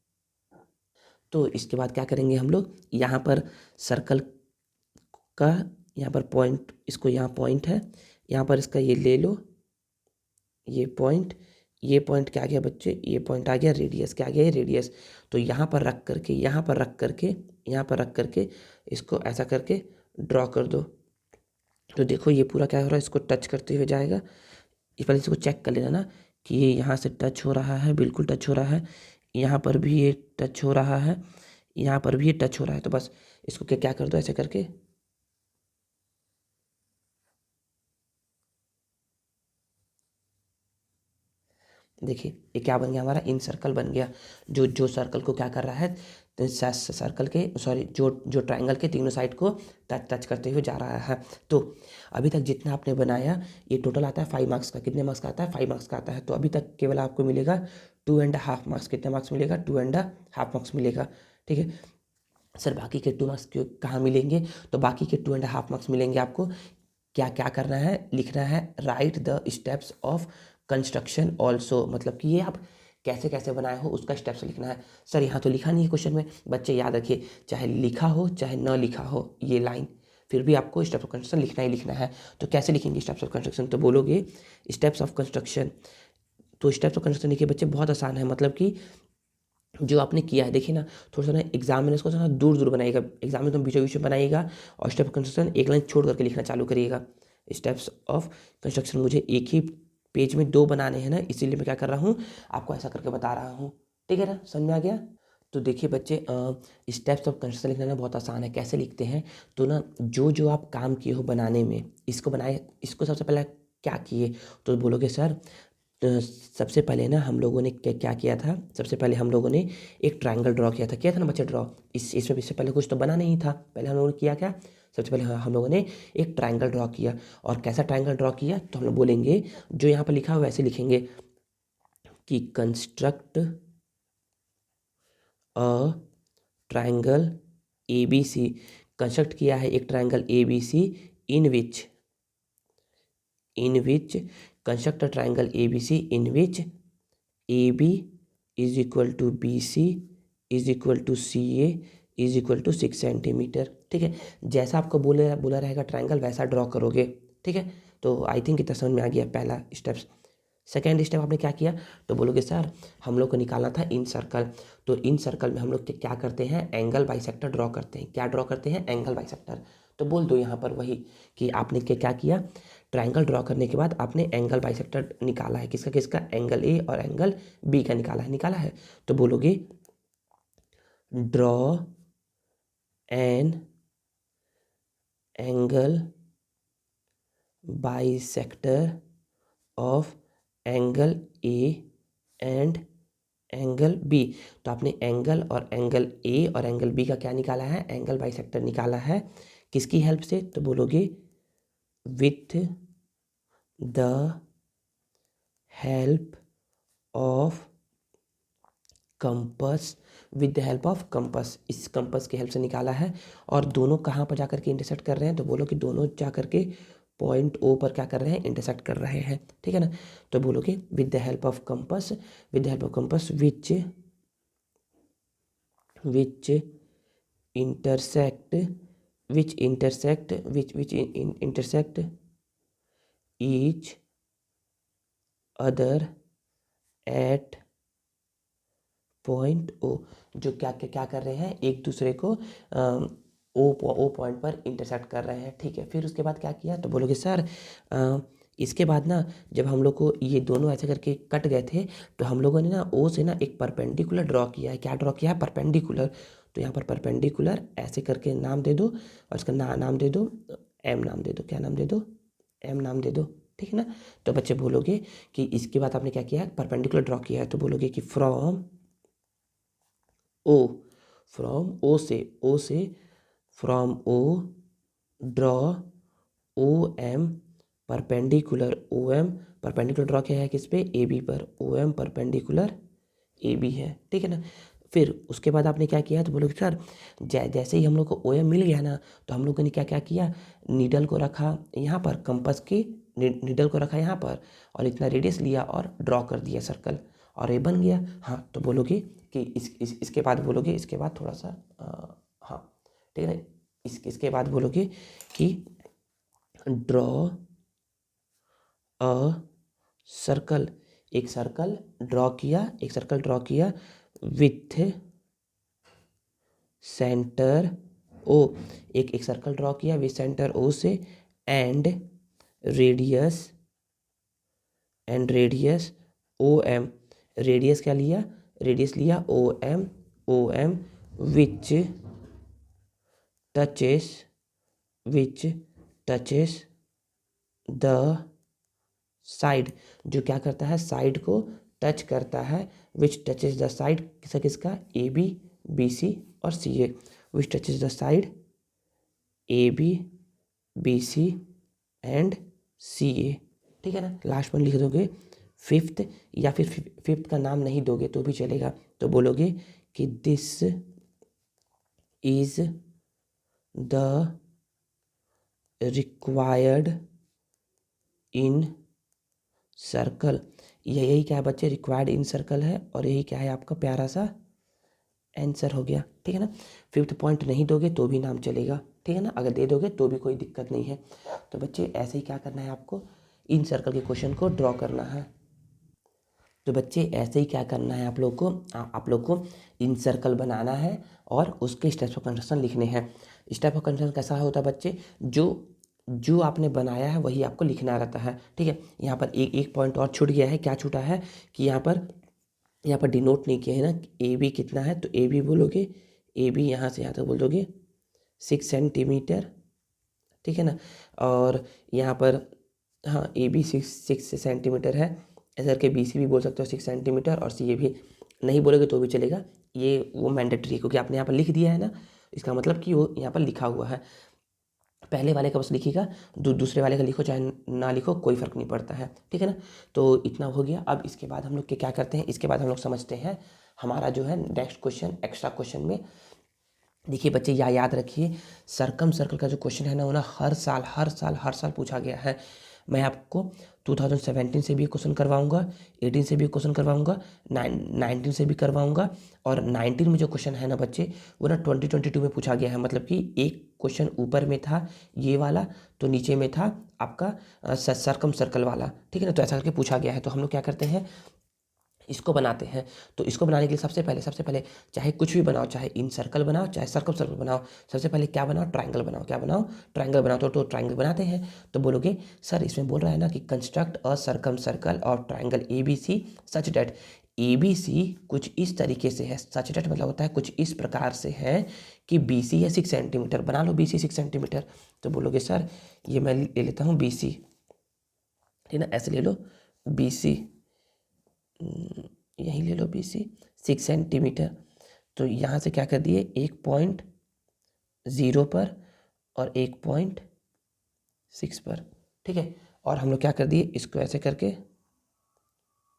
तो इसके बाद क्या करेंगे हम लोग, यहाँ पर सर्कल का, यहाँ पर पॉइंट, इसको यहाँ पॉइंट है, यहाँ पर इसका ये ले लो, ये पॉइंट क्या आ गया बच्चे, ये पॉइंट आ गया रेडियस। क्या आ गया, ये रेडियस। तो यहाँ पर रख करके, यहाँ पर रख करके, यहाँ पर रख करके इसको ऐसा करके ड्रॉ कर दो। तो देखो ये पूरा क्या हो रहा है, इसको टच करते हुए जाएगा। इस पहले इसको चेक कर लेना ना कि ये यहाँ से टच हो रहा है, बिल्कुल टच हो रहा है। यहाँ पर भी ये टच हो रहा है, यहाँ पर भी ये टच हो रहा है। तो बस इसको क्या क्या कर दो, ऐसे करके देखिए ये क्या बन गया हमारा, इन सर्कल बन गया। जो सर्कल को क्या कर रहा है, तो सर्कल के सॉरी जो जो ट्रायंगल के तीनों साइड को टच टच करते हुए जा रहा है। तो अभी तक जितना आपने बनाया ये टोटल आता है 5 मार्क्स का। कितने मार्क्स का आता है, 5 मार्क्स का आता है। तो अभी तक केवल आपको मिलेगा 2.5 मार्क्स। कितने मार्क्स मिलेगा, 2.5 मार्क्स मिलेगा, ठीक है। सर बाकी के 2 मार्क्स कहाँ मिलेंगे, तो बाकी के 2.5 मार्क्स मिलेंगे आपको। क्या क्या करना है, लिखना है right the steps of construction also, मतलब कि ये आप कैसे कैसे बनाए हो उसका स्टेप्स लिखना है। सर यहाँ तो लिखा नहीं है क्वेश्चन में। बच्चे याद रखिए, चाहे लिखा हो चाहे न लिखा हो ये लाइन, फिर भी आपको स्टेप्स ऑफ कंस्ट्रक्शन लिखना ही लिखना है। तो कैसे लिखेंगे स्टेप्स ऑफ कंस्ट्रक्शन, तो बोलोगे स्टेप्स ऑफ कंस्ट्रक्शन। तो स्टेप्स ऑफ कंस्ट्रक्शन लिखिए बच्चे, बहुत आसान है। मतलब कि जो आपने किया है, देखिए ना, थोड़ा सा ना एग्जाम में इसको थोड़ा दूर दूर बनाइएगा, एग्जाम में तुम बीचों बीच में बनाइएगा, और स्टेप ऑफ कंस्ट्रक्शन एक लाइन छोड़ करके लिखना चालू करिएगा। स्टेप्स ऑफ कंस्ट्रक्शन मुझे एक ही पेज में 2 बनाने हैं ना, इसीलिए मैं क्या कर रहा हूँ, आपको ऐसा करके बता रहा हूँ, ठीक है ना, समझ में आ गया। तो देखिए बच्चे, स्टेप्स ऑफ कंस्ट्रक्शन लिखना ना बहुत आसान है। कैसे लिखते हैं, तो ना जो जो आप काम किए हो बनाने में, इसको बनाए, इसको सबसे पहले क्या किए, तो बोलोगे सर, तो सबसे पहले ना हम लोगों ने क्या क्या किया था, सबसे पहले हम लोगों ने एक ट्रायंगल ड्रॉ किया था ना बच्चे, ड्रॉ इसमें इससे पहले कुछ तो बना नहीं था। पहले हम लोगों ने किया क्या, सबसे पहले हम लोगों ने एक ट्रायंगल ड्रॉ किया। और कैसा ट्रायंगल ड्रॉ किया, तो हम लोग बोलेंगे, जो यहाँ पर लिखा हुआ वैसे लिखेंगे कि construct a triangle A B C. Construct किया है एक triangle A B C, in which construct a triangle A B C in which A B is equal to B C is equal to C A is equal to 6 centimetre, ठीक है। जैसा आपको बोला रहेगा triangle वैसा draw करोगे, ठीक है। तो आई थिंक इतना समझ में आ गया पहला स्टेप्स। सेकेंड स्टेप आपने क्या किया, तो बोलोगे सर हम लोग को निकालना था इन सर्कल। तो इन सर्कल में हम लोग क्या करते हैं, एंगल बाइसेक्टर ड्रॉ करते हैं। क्या ड्रॉ करते हैं, एंगल बाइसेक्टर। तो बोल दो यहाँ पर वही कि आपने क्या किया, ट्रायंगल ड्रॉ करने के बाद आपने एंगल बाइसेक्टर निकाला है। किसका किसका, एंगल ए और एंगल बी का निकाला है। तो बोलोगे draw an angle bisector of angle A and angle B. तो आपने एंगल और एंगल ए और एंगल बी का क्या निकाला है, एंगल बाइसेक्टर निकाला है। किसकी हेल्प से, तो बोलोगे with the help of compass, with the help of compass, इस कंपस की हेल्प से निकाला है। और दोनों कहाँ पर जाकर के इंटरसेक्ट कर रहे हैं, तो बोलो कि दोनों जाकर के पॉइंट ओ पर क्या कर रहे हैं, इंटरसेक्ट कर रहे हैं, ठीक है ना। तो बोलोगे with the help of compass, with the help of compass which which intersect intersect each other at point O, जो क्या क्या क्या कर रहे हैं, एक दूसरे को ओ पॉइंट पर इंटरसेक्ट कर रहे हैं। ठीक है, फिर उसके बाद क्या किया, तो बोलोगे सर इसके बाद ना जब हम लोग को ये दोनों ऐसे करके कट गए थे तो हम लोगों ने ना ओ से ना एक परपेंडिकुलर ड्रॉ किया है। क्या ड्रॉ किया है, परपेंडिकुलर। तो यहाँ पर परपेंडिकुलर ऐसे करके नाम दे दो और इसका नाम दे दो, एम नाम दे दो। क्या नाम दे दो, एम नाम दे दो। ठीक है ना। तो बच्चे बोलोगे कि इसके बाद आपने क्या किया है, परपेंडिकुलर ड्रॉ किया है, तो बोलोगे कि फ्रॉम ओ, फ्रॉम ओ से from O draw O M perpendicular, O M perpendicular draw किया है किस पे, ए बी पर, O M perpendicular A B है। ठीक है ना। फिर उसके बाद आपने क्या किया, तो बोलोगे सर जैसे ही हम लोग को ओ एम मिल गया ना, तो हम लोगों ने क्या क्या किया, नीडल को रखा यहाँ पर, कंपास की नीडल को रखा यहाँ पर और इतना रेडियस लिया और ड्रॉ कर दिया सर्कल और ये बन गया। हाँ, तो बोलोगे कि इसके बाद बोलोगे, इसके बाद थोड़ा सा हाँ ठीक है ना, इसके बाद बोलोगे कि ड्रॉ अ सर्कल, एक सर्कल ड्रॉ किया, एक सर्कल ड्रॉ किया विथ सेंटर ओ, एक सर्कल ड्रॉ किया विथ सेंटर ओ से and radius O M, radius क्या लिया, रेडियस लिया O M which touches the side, जो क्या करता है, साइड को टच करता है, विच टचेस द साइड, किसका किसका, ए बी बी सी और C A, which touches the side A B B C and C A. ठीक है ना। लास्ट में लिख दोगे फिफ्थ, या फिर फिफ्थ का नाम नहीं दोगे तो भी चलेगा, तो बोलोगे कि this is the required in circle, यही क्या है बच्चे, रिक्वायर्ड इन सर्कल है और यही क्या है आपका प्यारा सा आंसर हो गया। ठीक है ना। फिफ्थ पॉइंट नहीं दोगे तो भी नाम चलेगा। ठीक है ना, अगर दे दोगे तो भी कोई दिक्कत नहीं है। तो बच्चे ऐसे ही क्या करना है आपको, इन सर्कल के क्वेश्चन को ड्रॉ करना है। तो बच्चे ऐसे ही क्या करना है आप लोग को, आप लोग को इन सर्कल बनाना है और उसके स्टेप्स ऑफ कंस्ट्रक्शन लिखने हैं। स्टेप ऑफ कंस्ट्रक्शन कैसा होता है बच्चे, जो आपने बनाया है वही आपको लिखना रहता है। ठीक है। यहाँ पर एक पॉइंट और छूट गया है, क्या छूटा है कि यहाँ पर डिनोट नहीं किया है ना, ए बी कितना है, तो ए बी बोलोगे, ए बी यहाँ से यहाँ तक बोल दोगे 6 सेंटीमीटर। ठीक है ना। और यहाँ पर हाँ ए बी 6 सेंटीमीटर है, ऐसा करके बी सी भी बोल सकते हो 6 सेंटीमीटर, और सी ए भी नहीं बोलोगे तो भी चलेगा, ये वो मैंडेटरी है क्योंकि आपने यहाँ पर लिख दिया है ना, इसका मतलब कि वो यहाँ पर लिखा हुआ है। पहले वाले का बस लिखिएगा, दूसरे वाले का लिखो चाहे ना लिखो कोई फ़र्क नहीं पड़ता है। ठीक है ना। तो इतना हो गया। अब इसके बाद हम लोग क्या करते हैं, इसके बाद हम लोग समझते हैं हमारा जो है नेक्स्ट क्वेश्चन, एक्स्ट्रा क्वेश्चन में। देखिए बच्चे याद रखिए, सर्कम सर्कल का जो क्वेश्चन है ना वो ना हर साल पूछा गया है। मैं आपको 2017 से भी क्वेश्चन करवाऊंगा, 18 से भी क्वेश्चन करवाऊंगा, 19 से भी करवाऊंगा, और 19 में जो क्वेश्चन है ना बच्चे वो ना 2022 में पूछा गया है। मतलब कि एक क्वेश्चन ऊपर में था ये वाला, तो नीचे में था आपका सर्कम सर्कल वाला। ठीक है ना। तो ऐसा करके पूछा गया है। तो हम लोग क्या करते हैं, इसको बनाते हैं। तो इसको बनाने के लिए सबसे पहले चाहे कुछ भी बनाओ, चाहे इन सर्कल बनाओ चाहे सर्कल सर्कल बनाओ, सबसे पहले क्या बनाओ, ट्रायंगल बनाओ। क्या बनाओ, ट्रायंगल बनाओ। तो ट्रायंगल बनाते हैं। तो बोलोगे सर इसमें बोल रहा है ना कि construct a circumcircle or triangle A B C such that, A B C कुछ इस तरीके से है, सच डेट मतलब होता है कुछ इस प्रकार से है कि बी सी है 6 सेंटीमीटर, बना लो बी सी 6 सेंटीमीटर। तो बोलोगे सर ये मैं ले लेता हूँ बी सी, ठीक है ना, ऐसे ले लो बी सी, यहीं ले लो बी सी 6 सेंटीमीटर। तो यहाँ से क्या कर दिए, 1.0 पर और 1.6 पर। ठीक है। और हम लोग क्या कर दिए, इसको ऐसे करके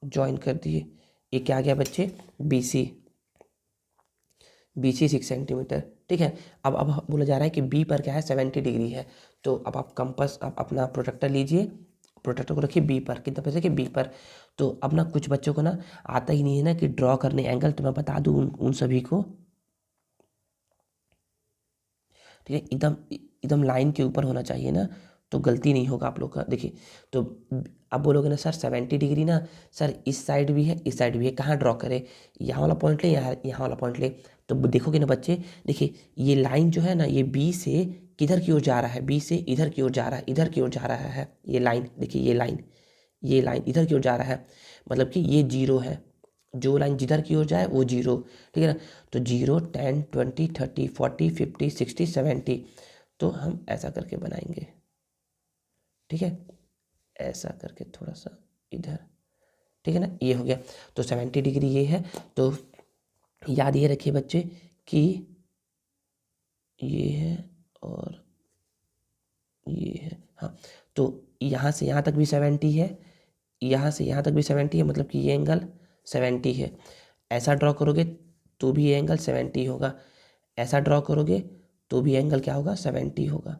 ज्वाइन कर दिए। ये क्या आ गया बच्चे, बी सी 6 सेंटीमीटर। ठीक है। अब बोला जा रहा है कि बी पर क्या है 70 डिग्री है। तो अब आप कंपास, आप अपना प्रोट्रैक्टर लीजिए, प्रोट्रैक्टर को रखिए बी पर, कितना पैसे कि बी पर। तो अब ना कुछ बच्चों को ना आता ही नहीं है ना कि ड्रॉ करने एंगल, तो मैं बता दूँ उन सभी को ठीक है, एकदम एकदम लाइन के ऊपर होना चाहिए ना, तो गलती नहीं होगा आप लोग का। देखिए तो अब बोलोगे ना सर 70 डिग्री ना सर इस साइड भी है इस साइड भी है, कहाँ ड्रॉ करें, यहाँ वाला पॉइंट ले यहाँ वाला पॉइंट ले। तो देखोगे ना बच्चे, देखिए ये लाइन जो है ना ये बी से किधर की ओर जा रहा है, बी से इधर की ओर जा रहा है, इधर की ओर जा रहा है। ये लाइन देखिए, ये लाइन इधर की ओर जा रहा है, मतलब कि ये जीरो है। जो लाइन जिधर की ओर जाए वो जीरो, ठीक है ना। तो 0 10 20 30 40 50 60 70, तो हम ऐसा करके बनाएंगे, ठीक है, ऐसा करके थोड़ा सा इधर, ठीक है ना, ये हो गया। तो 70 डिग्री ये है। तो याद ये रखिए बच्चे कि ये है और ये है, हाँ। तो यहाँ से यहाँ तक भी 70 है, यहाँ से यहाँ तक भी 70 है, मतलब कि ये एंगल 70 है। ऐसा ड्रॉ करोगे तो भी ये एंगल 70 होगा, ऐसा ड्रॉ करोगे तो भी एंगल क्या होगा, 70 होगा।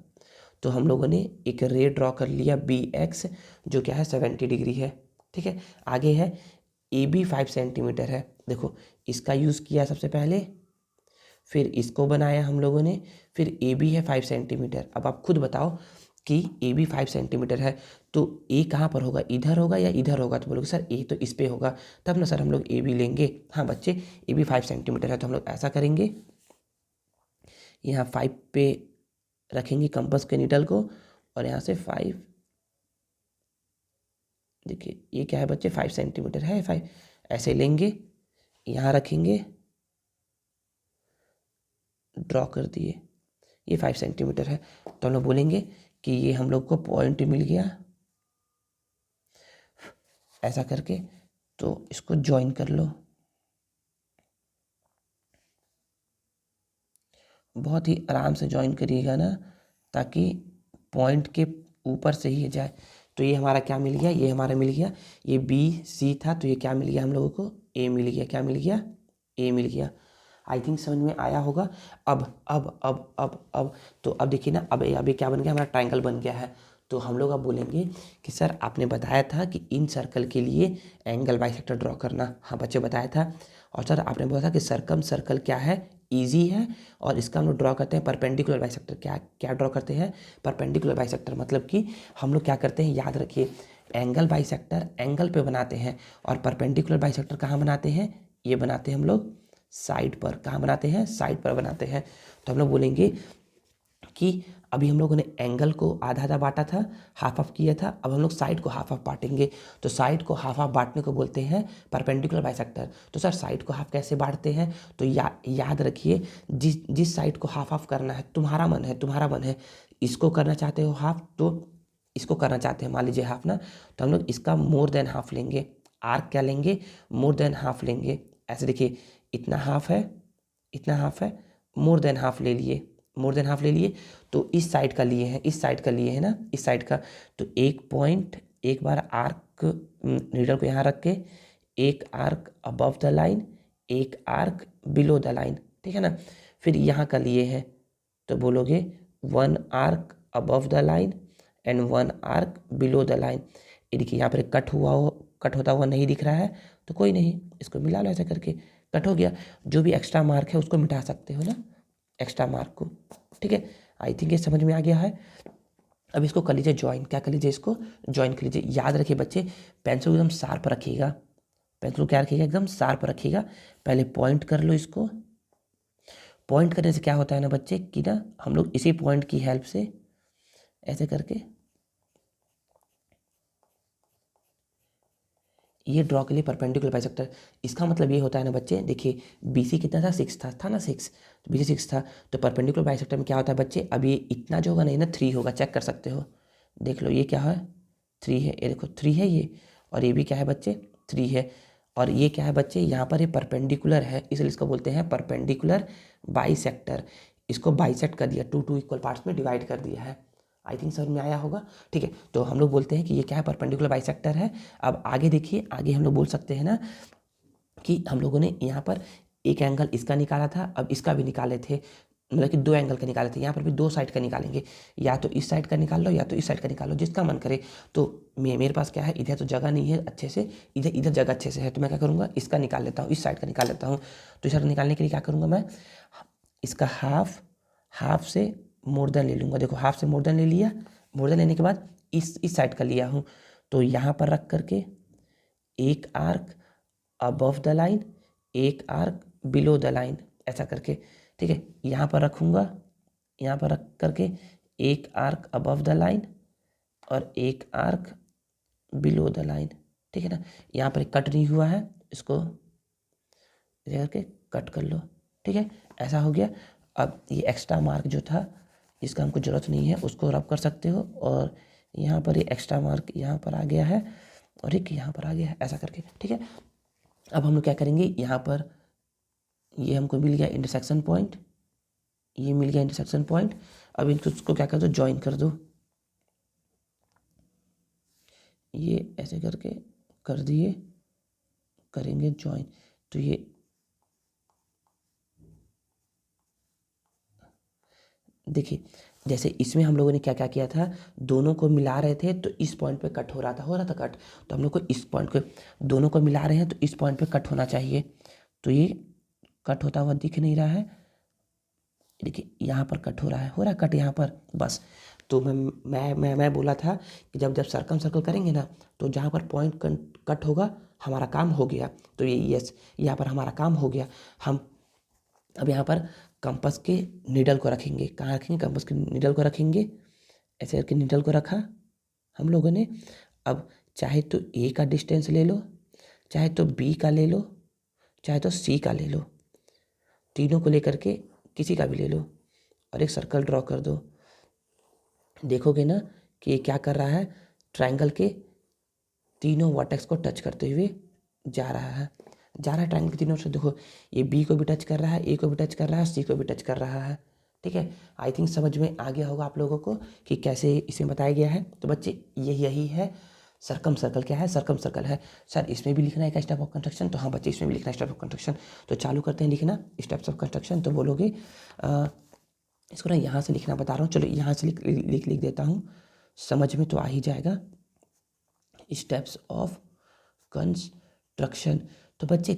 तो हम लोगों ने एक रे ड्रॉ कर लिया बी एक्स, जो क्या है 70 डिग्री है, ठीक है। आगे है ए बी 5 सेंटीमीटर है। देखो इसका यूज़ किया सबसे पहले, फिर इसको बनाया हम लोगों ने, फिर ए बी है 5 सेंटीमीटर। अब आप खुद बताओ कि ए बी 5 सेंटीमीटर है तो ए कहाँ पर होगा, इधर होगा या इधर होगा। तो बोलोगे सर ए तो इस पे होगा, तब ना सर हम लोग ए बी लेंगे। हाँ बच्चे, ए बी 5 सेंटीमीटर है तो हम लोग ऐसा करेंगे, यहाँ 5 पे रखेंगे कंपास के नीडल को, और यहाँ से 5, देखिए ये क्या है बच्चे 5 सेंटीमीटर है, 5 ऐसे लेंगे, यहाँ रखेंगे, ड्रॉ कर दिए, ये 5 सेंटीमीटर है। तो हम लोग बोलेंगे कि ये हम लोग को पॉइंट मिल गया ऐसा करके, तो इसको ज्वाइन कर लो। बहुत ही आराम से ज्वाइन करिएगा ना, ताकि पॉइंट के ऊपर से ही जाए। तो ये हमारा क्या मिल गया, ये हमारा मिल गया, ये बी सी था तो ये क्या मिल गया हम लोगों को, ए मिल गया। क्या मिल गया, ए मिल गया। आई थिंक समझ में आया होगा। अब तो अब देखिए ना, अब ये क्या बन गया, हमारा ट्रायंगल बन गया है। तो हम लोग अब बोलेंगे कि सर आपने बताया था कि इन सर्कल के लिए एंगल बाइसेक्टर ड्रॉ करना। हाँ बच्चे बताया था। और सर आपने बोला था कि सरकम सर्कल क्या है, ईजी है, और इसका हम लोग ड्रॉ करते हैं परपेंडिकुलर बाइसेक्टर। क्या क्या ड्रॉ करते हैं, परपेंडिकुलर बाइसेक्टर। मतलब कि हम लोग क्या करते हैं, याद रखिए, एंगल बाइसेक्टर एंगल पे बनाते हैं, और परपेंडिकुलर बाइसेक्टर कहाँ बनाते हैं, ये बनाते हैं हम लोग साइड पर। कहाँ बनाते हैं, साइड पर बनाते हैं। तो हम लोग बोलेंगे कि अभी हम लोगों ने एंगल को आधा आधा बांटा था, हाफ हाफ किया था, अब हम लोग साइड को हाफ हाफ बांटेंगे। तो साइड को हाफ हाफ बांटने को बोलते हैं परपेंडिकुलर बाइसेक्टर। तो सर साइड को हाफ कैसे बांटते हैं, तो याद रखिए, जिस साइड को हाफ हाफ करना है, तुम्हारा मन है, इसको करना चाहते हो हाफ तो इसको करना चाहते हैं, मान लीजिए हाफ ना, तो हम लोग इसका मोर देन हाफ लेंगे। आर्क क्या लेंगे, मोर देन हाफ लेंगे। ऐसे देखिए, इतना हाफ है, इतना हाफ है, मोर देन हाफ ले लिए, मोर देन हाफ ले लिए। तो इस साइड का लिए हैं, इस साइड का लिए है ना, इस साइड का। तो एक पॉइंट, एक बार आर्क नीडल को यहाँ रख के, एक आर्क अबव द लाइन, एक आर्क बिलो द लाइन, ठीक है ना। फिर यहाँ का लिए हैं, तो बोलोगे 1 arc above the line and 1 arc below the line. ये देखिए यहाँ पर कट होता हुआ नहीं दिख रहा है, तो कोई नहीं, इसको मिला लो ऐसा करके, कट हो गया। जो भी एक्स्ट्रा मार्क है उसको मिटा सकते हो ना, एक्स्ट्रा मार्क को, ठीक है। आई थिंक ये समझ में आ गया है। अब इसको कर लीजिए ज्वाइन, क्या कर लीजिए, इसको ज्वाइन कर लीजिए। याद रखिए बच्चे, पेंसिल एकदम शार्प रखिएगा, पेंसिल को क्या रखिएगा, एकदम शार्प रखिएगा। पहले पॉइंट कर लो इसको। पॉइंट करने से क्या होता है ना बच्चे, कि ना हम लोग इसी पॉइंट की हेल्प से ऐसे करके ये ड्रॉ के लिए परपेंडिकुलर बाइसेक्टर। इसका मतलब ये होता है ना बच्चे, देखिए BC कितना था, 6 था ना, 6, तो BC 6 था। तो परपेंडिकुलर बाइसेक्टर में क्या होता है बच्चे, अब ये इतना जो होगा नहीं ना 3 होगा, चेक कर सकते हो, देख लो ये क्या है, 3 है, ये देखो 3 है ये, और ये भी क्या है बच्चे, 3 है। और ये क्या है बच्चे, यहाँ पर ये परपेंडिकुलर है, इसलिए इसको बोलते हैं परपेंडिकुलर बाइसेक्टर। इसको बाइसेक्ट कर दिया, 2 इक्वल पार्ट्स में डिवाइड कर दिया है। आई थिंक समझ में आया होगा, ठीक है। तो हम लोग बोलते हैं कि ये क्या है, परपेंडिकुलर बाइसेक्टर है। अब आगे देखिए, आगे हम लोग बोल सकते हैं ना कि हम लोगों ने यहाँ पर एक एंगल इसका निकाला था, अब इसका भी निकाले थे, मतलब कि 2 एंगल का निकाले थे। यहाँ पर भी 2 साइड का निकालेंगे, या तो इस साइड का निकाल लो या तो इस साइड का निकाल लो, जिसका मन करे। तो मेरे पास क्या है, इधर तो जगह नहीं है अच्छे से, इधर इधर जगह अच्छे से है, तो मैं क्या करूँगा, इसका निकाल लेता हूँ, इस साइड का निकाल लेता हूँ। तो इस साइड निकालने के लिए क्या करूँगा मैं, इसका हाफ से मोर देन ले लूँगा। देखो हाफ से मोर देन ले लिया, मोर देन लेने के बाद इस साइड का लिया हूँ, तो यहाँ पर रख करके एक आर्क अबव द लाइन, एक आर्क बिलो द लाइन, ऐसा करके, ठीक है। यहाँ पर रखूँगा, यहाँ पर रख करके एक आर्क अबव द लाइन और एक आर्क बिलो द लाइन, ठीक है ना। यहाँ पर कट नहीं हुआ है, इसको ऐसे करके कट कर लो, ठीक है। ऐसा हो गया। अब ये एक्स्ट्रा मार्क जो था इसका हमको ज़रूरत नहीं है, उसको रब कर सकते हो, और यहाँ पर ये एक्स्ट्रा मार्क यहाँ पर आ गया है और एक यहाँ पर आ गया है, ऐसा करके, ठीक है। अब हम लोग क्या करेंगे, यहाँ पर ये हमको मिल गया इंटरसेक्शन पॉइंट, ये मिल गया इंटरसेक्शन पॉइंट। अब इनको उसको क्या कर दो, ज्वाइन कर दो, ये ऐसे करके कर दिए, करेंगे ज्वाइन, तो ये देखिए जैसे इसमें हम लोगों ने क्या क्या किया था, दोनों को मिला रहे थे तो इस पॉइंट पे कट हो रहा था कट, तो हम लोग को इस पॉइंट को, दोनों को मिला रहे हैं तो इस पॉइंट पे कट होना चाहिए, तो ये कट होता हुआ दिख नहीं रहा है, देखिए यहाँ पर कट हो रहा है कट यहाँ पर, बस। तो मैं बोला था कि जब जब सर्कल करेंगे ना, तो जहाँ पर पॉइंट कट होगा हमारा काम हो गया, तो ये यस, यहाँ पर हमारा काम हो गया। हम अब यहाँ पर कंपास के नीडल को रखेंगे, कहाँ रखेंगे, कंपास के नीडल को रखेंगे, ऐसे करके नीडल को रखा हम लोगों ने। अब चाहे तो ए का डिस्टेंस ले लो, चाहे तो बी का ले लो, चाहे तो सी का ले लो, तीनों को लेकर के किसी का भी ले लो और एक सर्कल ड्रॉ कर दो। देखोगे ना कि ये क्या कर रहा है, ट्रायंगल के तीनों वर्टेक्स को टच करते हुए जा रहा है, ट्रायंगल के तीनों से। देखो ये बी को भी टच कर रहा है, ए को भी टच कर रहा है, सी को भी टच कर रहा है, ठीक है। आई थिंक समझ में आ गया होगा आप लोगों को कि कैसे इसमें बताया गया है। तो बच्चे यही है सर्कम सर्कल। क्या है, सर्कम सर्कल है। सर इसमें भी लिखना है क्या स्टेप ऑफ कंस्ट्रक्शन, तो हाँ बच्चे इसमें भी लिखना है स्टेप ऑफ कंस्ट्रक्शन। तो चालू करते हैं लिखना स्टेप्स ऑफ कंस्ट्रक्शन। तो बोलोगे इसको ना यहाँ से लिखना बता रहा हूँ, चलो यहाँ से लिख देता हूँ, समझ में तो आ ही जाएगा। Steps of construction. तो बच्चे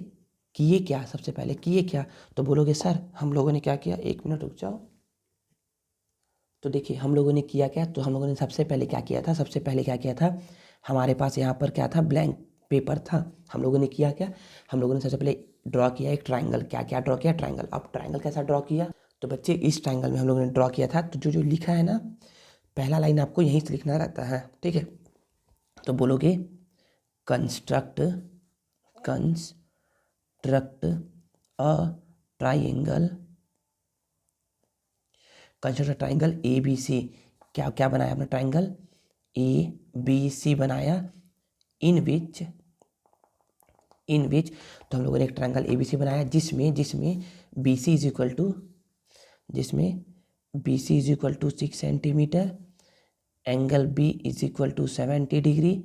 किए क्या, सबसे पहले किए क्या, तो बोलोगे सर हम लोगों ने क्या किया, एक मिनट रुक जाओ। तो देखिए हम लोगों ने किया क्या, तो हम लोगों ने सबसे पहले क्या किया था, सबसे पहले क्या किया था, हमारे पास यहाँ पर क्या था, ब्लैंक पेपर था। हम लोगों ने किया क्या, हम लोगों ने सबसे पहले ड्रॉ किया एक ट्राइंगल। क्या ड्रॉ किया, ट्राइंगल। अब ट्राइंगल कैसा ड्रॉ किया, तो बच्चे इस ट्राइंगल में हम लोगों ने ड्रॉ किया था, तो जो लिखा है ना, पहला लाइन आपको यहीं से लिखना रहता है, ठीक है। तो बोलोगे construct a triangle, construct triangle A B C. क्या क्या बनाया आपने, ट्राइंगल ए बी सी बनाया, इन विच तो हम लोगों ने एक ट्राइंगल ए बी सी बनाया जिसमें B C is equal to, जिसमें B C is equal to 6 centimetre, angle B is equal to 70 degree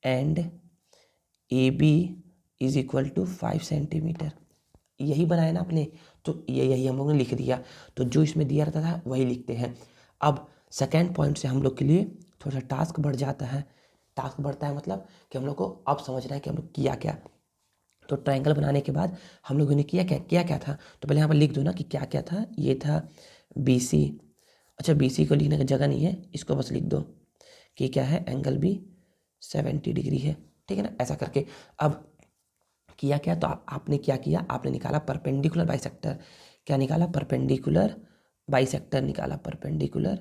and A B is equal to 5 centimetre. यही बनाया ना आपने, तो यही हम लोगों ने लिख दिया। तो जो इसमें दिया रहता था वही लिखते हैं। अब सेकेंड पॉइंट से हम लोग के लिए थोड़ा सा टास्क बढ़ जाता है। टास्क बढ़ता है मतलब कि हम लोग को अब समझना है कि हम लोग किया क्या। तो ट्रायंगल बनाने के बाद हम लोगों ने किया क्या था, तो पहले यहाँ पर लिख दो ना कि क्या क्या था। ये था बी सी, अच्छा बी सी को लिखने की जगह नहीं है, इसको बस लिख दो कि क्या है, एंगल बी 70 डिग्री है, ठीक है ना, ऐसा करके। अब किया क्या, तो आपने क्या किया, आपने निकाला परपेंडिकुलर बाइसेक्टर। क्या निकाला, परपेंडिकुलर बाइसेक्टर निकाला, परपेंडिकुलर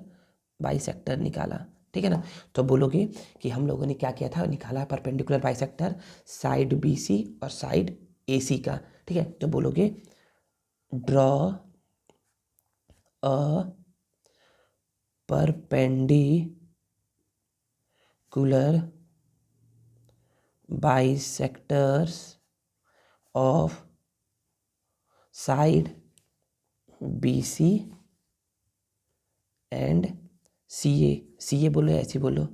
बाइसेक्टर निकाला, ठीक है ना। तो बोलोगे कि हम लोगों ने क्या किया था, निकाला perpendicular bisector side B C और साइड ए सी का, ठीक है। तो बोलोगे draw a perpendicular bisectors of side B C and C A बोलो, ऐसे बोलो,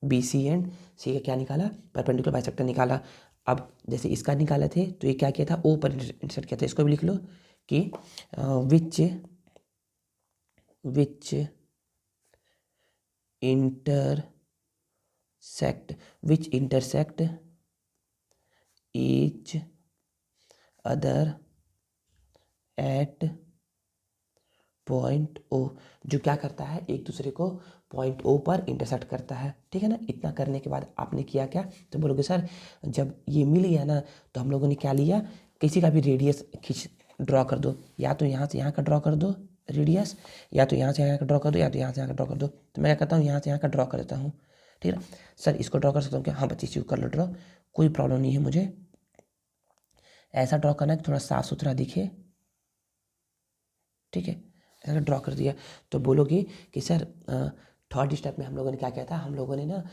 बी सी एंड सी का क्या निकाला, परपेंडिकुलर बाइसेक्टर निकाला। अब जैसे इसका निकाले थे तो ये क्या किया था, ओ पर इंसर्ट किया था। इसको भी लिख लो कि which intersect each other at point O, जो क्या करता है एक दूसरे को पॉइंट ओ पर इंटरसेक्ट करता है, ठीक है ना। इतना करने के बाद आपने किया क्या, तो बोलोगे सर जब ये मिल गया ना तो हम लोगों ने क्या लिया, किसी का भी रेडियस खींच ड्रॉ कर दो, या तो यहाँ से यहाँ का ड्रॉ कर दो रेडियस, या तो यहाँ से यहाँ का ड्रॉ कर दो, या तो यहाँ से यहाँ का ड्रॉ कर दो। तो मैं क्या करता हूँ, यहाँ से यहाँ का ड्रॉ कर देता हूँ, ठीक है। सर इसको ड्रॉ कर सकता हूँ क्या, हाँ बच्चे इसी को कर लो ड्रॉ, कोई प्रॉब्लम नहीं है। मुझे ऐसा ड्रॉ करना है कि थोड़ा साफ सुथरा दिखे, ठीक है। ऐसा ड्रॉ कर दिया तो बोलोगे कि सर थर्ड स्टेप में हम लोगों ने क्या किया था, हम लोगों ने ना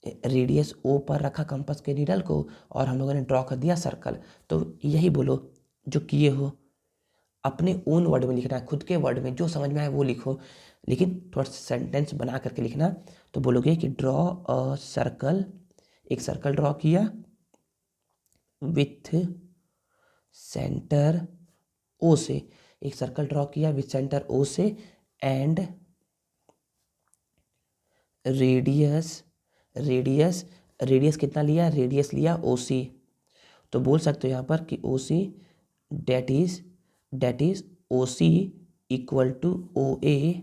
रेडियस ओ पर रखा कंपास के नीडल को और हम लोगों ने ड्रॉ कर दिया सर्कल। तो यही बोलो जो किए हो, अपने ओन वर्ड में लिखना है, खुद के वर्ड में जो समझ में आए वो लिखो, लेकिन थोड़ा सेंटेंस बना करके लिखना। तो बोलोगे कि ड्रॉ अ सर्कल, एक सर्कल ड्रॉ किया विथ सेंटर ओ से, एक सर्कल ड्रॉ किया विथ सेंटर ओ से, एंड रेडियस, रेडियस कितना लिया, रेडियस लिया ओ सी। तो बोल सकते हो यहाँ पर कि O C that is O C equal to O A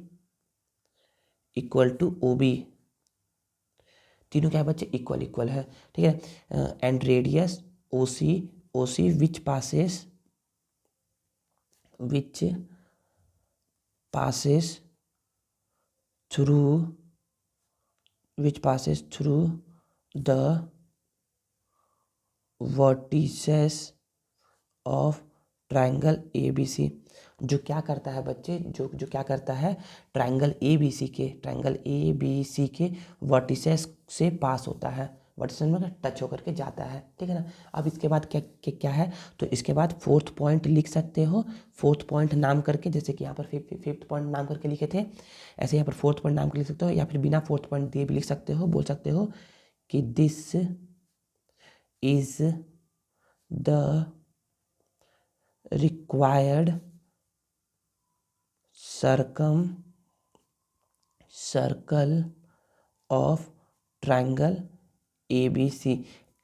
equal to O B, तीनों क्या है बच्चे, इक्वल है, ठीक है। And radius O C which passes through the vertices of triangle A B C, जो क्या करता है बच्चे, जो क्या करता है, ट्रायंगल ए बी सी के वर्टिसेस से पास होता है, वर्टिसेस में टच होकर के जाता है, ठीक है ना। अब इसके बाद क्या है, तो इसके बाद फोर्थ पॉइंट लिख सकते हो, फोर्थ पॉइंट नाम करके, जैसे कि यहाँ पर फिफ्थ पॉइंट नाम करके लिखे थे, ऐसे यहाँ पर फोर्थ पॉइंट नाम करके लिख सकते हो, या फिर बिना फोर्थ पॉइंट दिए भी लिख सकते हो। बोल सकते हो कि this is the required circle of triangle ABC,